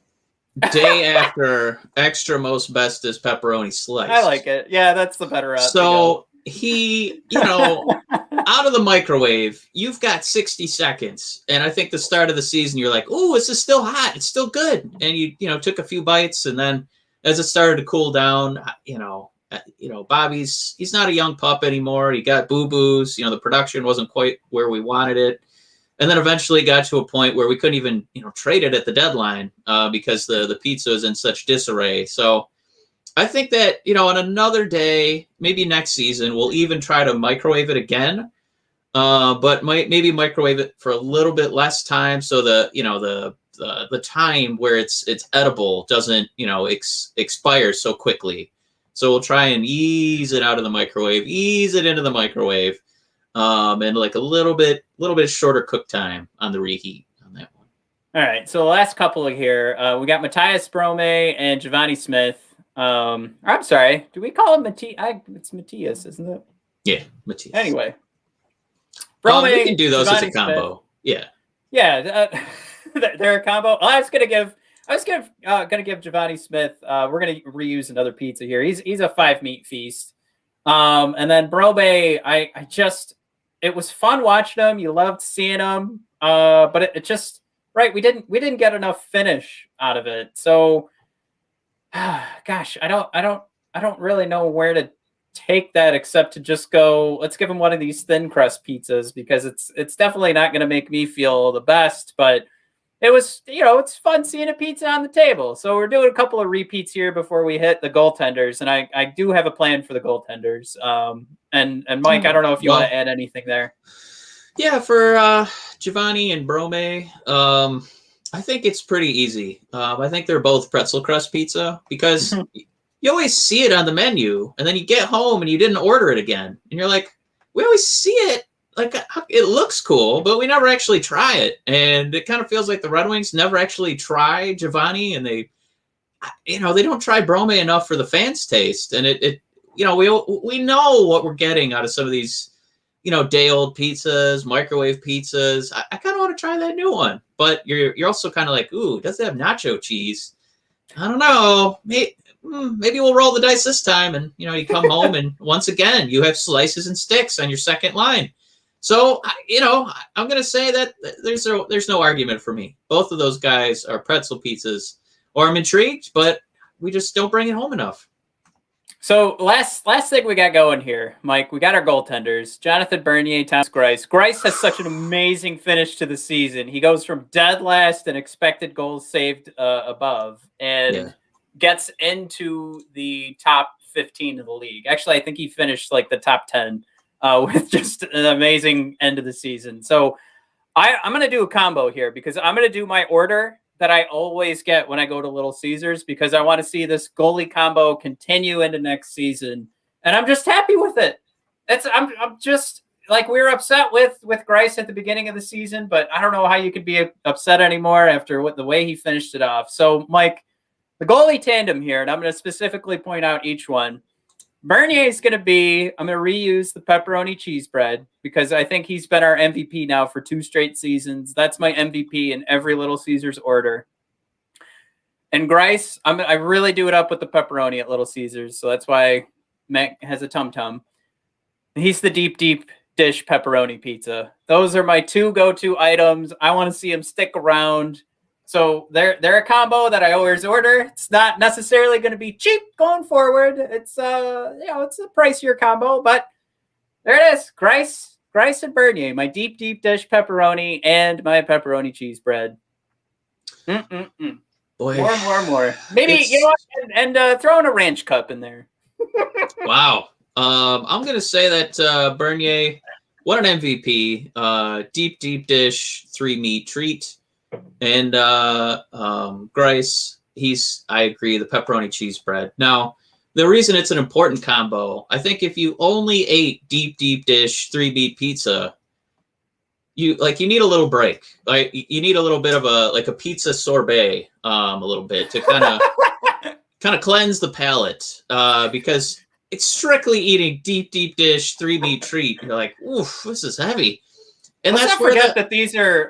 day after extra most bestest pepperoni slice. I like it. Yeah, that's the better route. So he, out of the microwave, you've got 60 seconds. And I think the start of the season, you're like, oh, this is still hot. It's still good. And you took a few bites. And then as it started to cool down, Bobby's, he's not a young pup anymore. He got boo-boos. The production wasn't quite where we wanted it. And then eventually got to a point where we couldn't even, trade it at the deadline because the pizza is in such disarray. So I think that, on another day, maybe next season, we'll even try to microwave it again, but maybe microwave it for a little bit less time. So the time where it's edible doesn't, expire so quickly. So we'll try and ease it out of the microwave, ease it into the microwave. And like a little bit shorter cook time on the reheat on that one. All right, so the last couple of here, we got Matthias Brome and Giovanni Smith. I'm sorry, do we call him Matthias? It's Matthias, isn't it? Yeah, Matthias. Anyway, Brome, we can do those Giovanni as a combo. Smith. Yeah. Yeah, they're a combo. I was gonna give Giovanni Smith. We're gonna reuse another pizza here. He's a 5-meat feast. And then Brome, it was fun watching him. You loved seeing him. But it just right. We didn't get enough finish out of it. So, gosh, I don't really know where to take that except to just go, let's give him one of these thin crust pizzas, because it's definitely not going to make me feel the best, but it was, it's fun seeing a pizza on the table. So we're doing a couple of repeats here before we hit the goaltenders, and I do have a plan for the goaltenders. And Mike, I don't know if you want to add anything there. Yeah, for Giovanni and Brome, I think it's pretty easy. I think they're both pretzel crust pizza, because you always see it on the menu, and then you get home and you didn't order it again, and you're like, we always see it. Like, it looks cool, but we never actually try it. And it kind of feels like the Red Wings never actually try Giovanni, and they don't try Brome enough for the fans' taste. And we know what we're getting out of some of these, day old pizzas, microwave pizzas. I kind of want to try that new one, but you're also kind of like, ooh, does it have nacho cheese? I don't know. Maybe we'll roll the dice this time. And, you come home and once again, you have slices and sticks on your second line. So, I'm going to say that there's no argument for me. Both of those guys are pretzel pizzas, or I'm intrigued, but we just don't bring it home enough. So last thing we got going here, Mike, we got our goaltenders, Jonathan Bernier, Thomas Greiss. Greiss has such an amazing finish to the season. He goes from dead last in expected goals saved above, and gets into the top 15 of the league. Actually, I think he finished like the top 10 with just an amazing end of the season. So I'm going to do a combo here, because I'm going to do my order that I always get when I go to Little Caesars, because I want to see this goalie combo continue into next season. And I'm just happy with it. I'm just like, we were upset with Greiss at the beginning of the season, but I don't know how you could be upset anymore after the way he finished it off. So Mike, the goalie tandem here, and I'm going to specifically point out each one. Bernier is going to be, I'm going to reuse the pepperoni cheese bread, because I think he's been our MVP now for 2 straight seasons. That's my MVP in every Little Caesars order. And Greiss, I really do it up with the pepperoni at Little Caesars, so that's why Matt has a tum-tum. He's the deep dish pepperoni pizza. Those are my 2 go-to items. I want to see him stick around. So they're a combo that I always order. It's not necessarily going to be cheap going forward. It's it's a pricier combo, but there it is. Greiss and Bernier, my deep dish pepperoni and my pepperoni cheese bread. Boy, more. Maybe and throw in a ranch cup in there. Wow. I'm gonna say that Bernier, what an MVP. Deep dish 3-meat treat. And Greiss, I agree, the pepperoni cheese bread. Now, the reason it's an important combo, I think if you only ate deep dish 3-meat pizza, you need a little break. Like, you need a little bit of a pizza sorbet, a little bit to kind of cleanse the palate, because it's strictly eating deep dish 3-meat treat. You're like, oof, this is heavy. And let's not forget that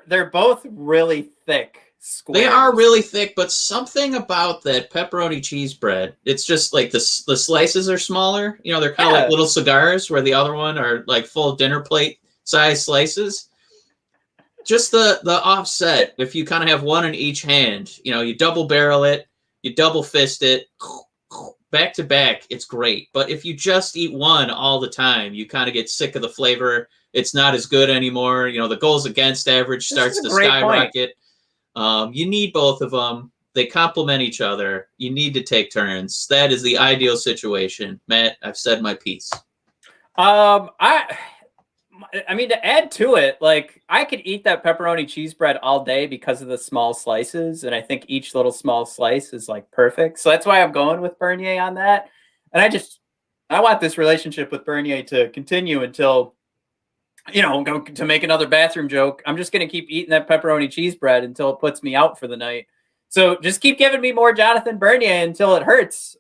they're both really thick squares. They are really thick, but something about that pepperoni cheese bread, it's just like the slices are smaller. They're kind of like little cigars, where the other one are like full dinner plate size slices. Just the offset, if you kind of have one in each hand, you double barrel it, you double fist it, back to back, it's great. But if you just eat one all the time, you kind of get sick of the flavor. It's not as good anymore. The goals against average starts to skyrocket. You need both of them. They complement each other. You need to take turns. That is the ideal situation. Matt, I've said my piece. I mean, to add to it, like, I could eat that pepperoni cheese bread all day because of the small slices, and I think each little small slice is like perfect. So that's why I'm going with Bernier on that. And I want this relationship with Bernier to continue until go to make another bathroom joke, I'm just going to keep eating that pepperoni cheese bread until it puts me out for the night. So just keep giving me more Jonathan Bernier until it hurts.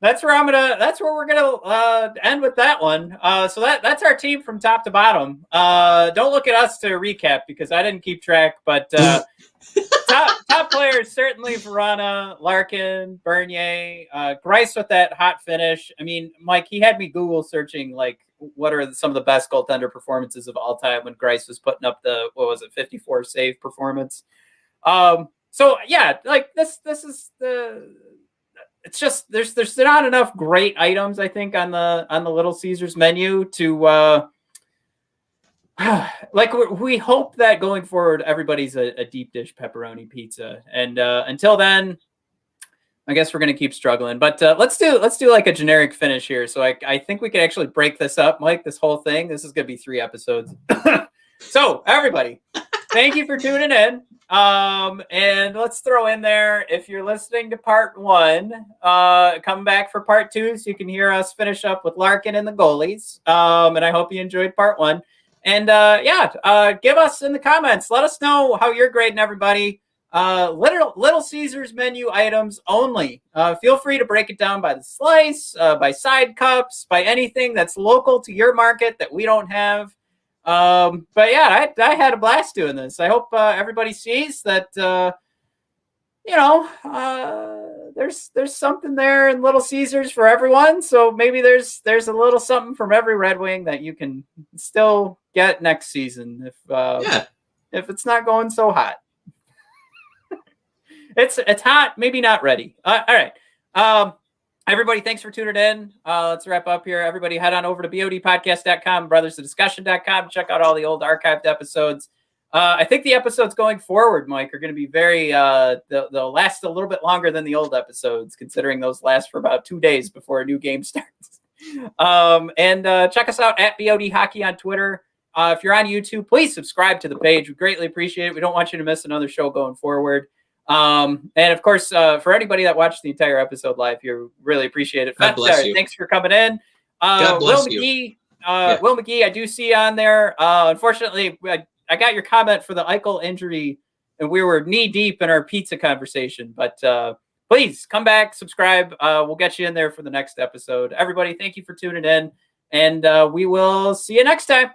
That's where we're gonna end with that one. So that's our team from top to bottom. Don't look at us to recap because I didn't keep track, but top players certainly Verano, Larkin, Bernier, Greiss with that hot finish. I mean, Mike, he had me Google searching like what are some of the best goaltender performances of all time when Greiss was putting up the 54 save performance. So yeah, like this is the. It's just there's not enough great items, I think, on the Little Caesars menu to like we hope that going forward everybody's a deep dish pepperoni pizza, and until then, I guess we're gonna keep struggling. But let's do like a generic finish here. So I think we could actually break this up, Mike. This whole thing. This is gonna be 3 episodes. So everybody, thank you for tuning in. And let's throw in there, if you're listening to part 1, come back for part 2 so you can hear us finish up with Larkin and the goalies. And I hope you enjoyed part 1. And give us in the comments. Let us know how you're grading everybody. Little Caesars menu items only. Feel free to break it down by the slice, by side cups, by anything that's local to your market that we don't have. But yeah, I had a blast doing this. I hope everybody sees that there's something there in Little Caesars for everyone. So maybe there's a little something from every Red Wing that you can still get next season if it's not going so hot. It's hot, maybe not ready. All right. Everybody, thanks for tuning in. Let's wrap up here. Everybody head on over to bodpodcast.com, brothersofdiscussion.com. Check out all the old archived episodes. I think the episodes going forward, Mike, are going to be very, they'll last a little bit longer than the old episodes, considering those last for about 2 days before a new game starts. And check us out at BOD Hockey on Twitter. If you're on YouTube, please subscribe to the page. We greatly appreciate it. We don't want you to miss another show going forward. And of course, for anybody that watched the entire episode live here, really appreciate it. God bless you. Thanks for coming in. God bless Will you. McGee, Will McGee, I do see you on there. Unfortunately, I got your comment for the Eichel injury, and we were knee deep in our pizza conversation. But please come back, subscribe. We'll get you in there for the next episode. Everybody, thank you for tuning in, and we will see you next time.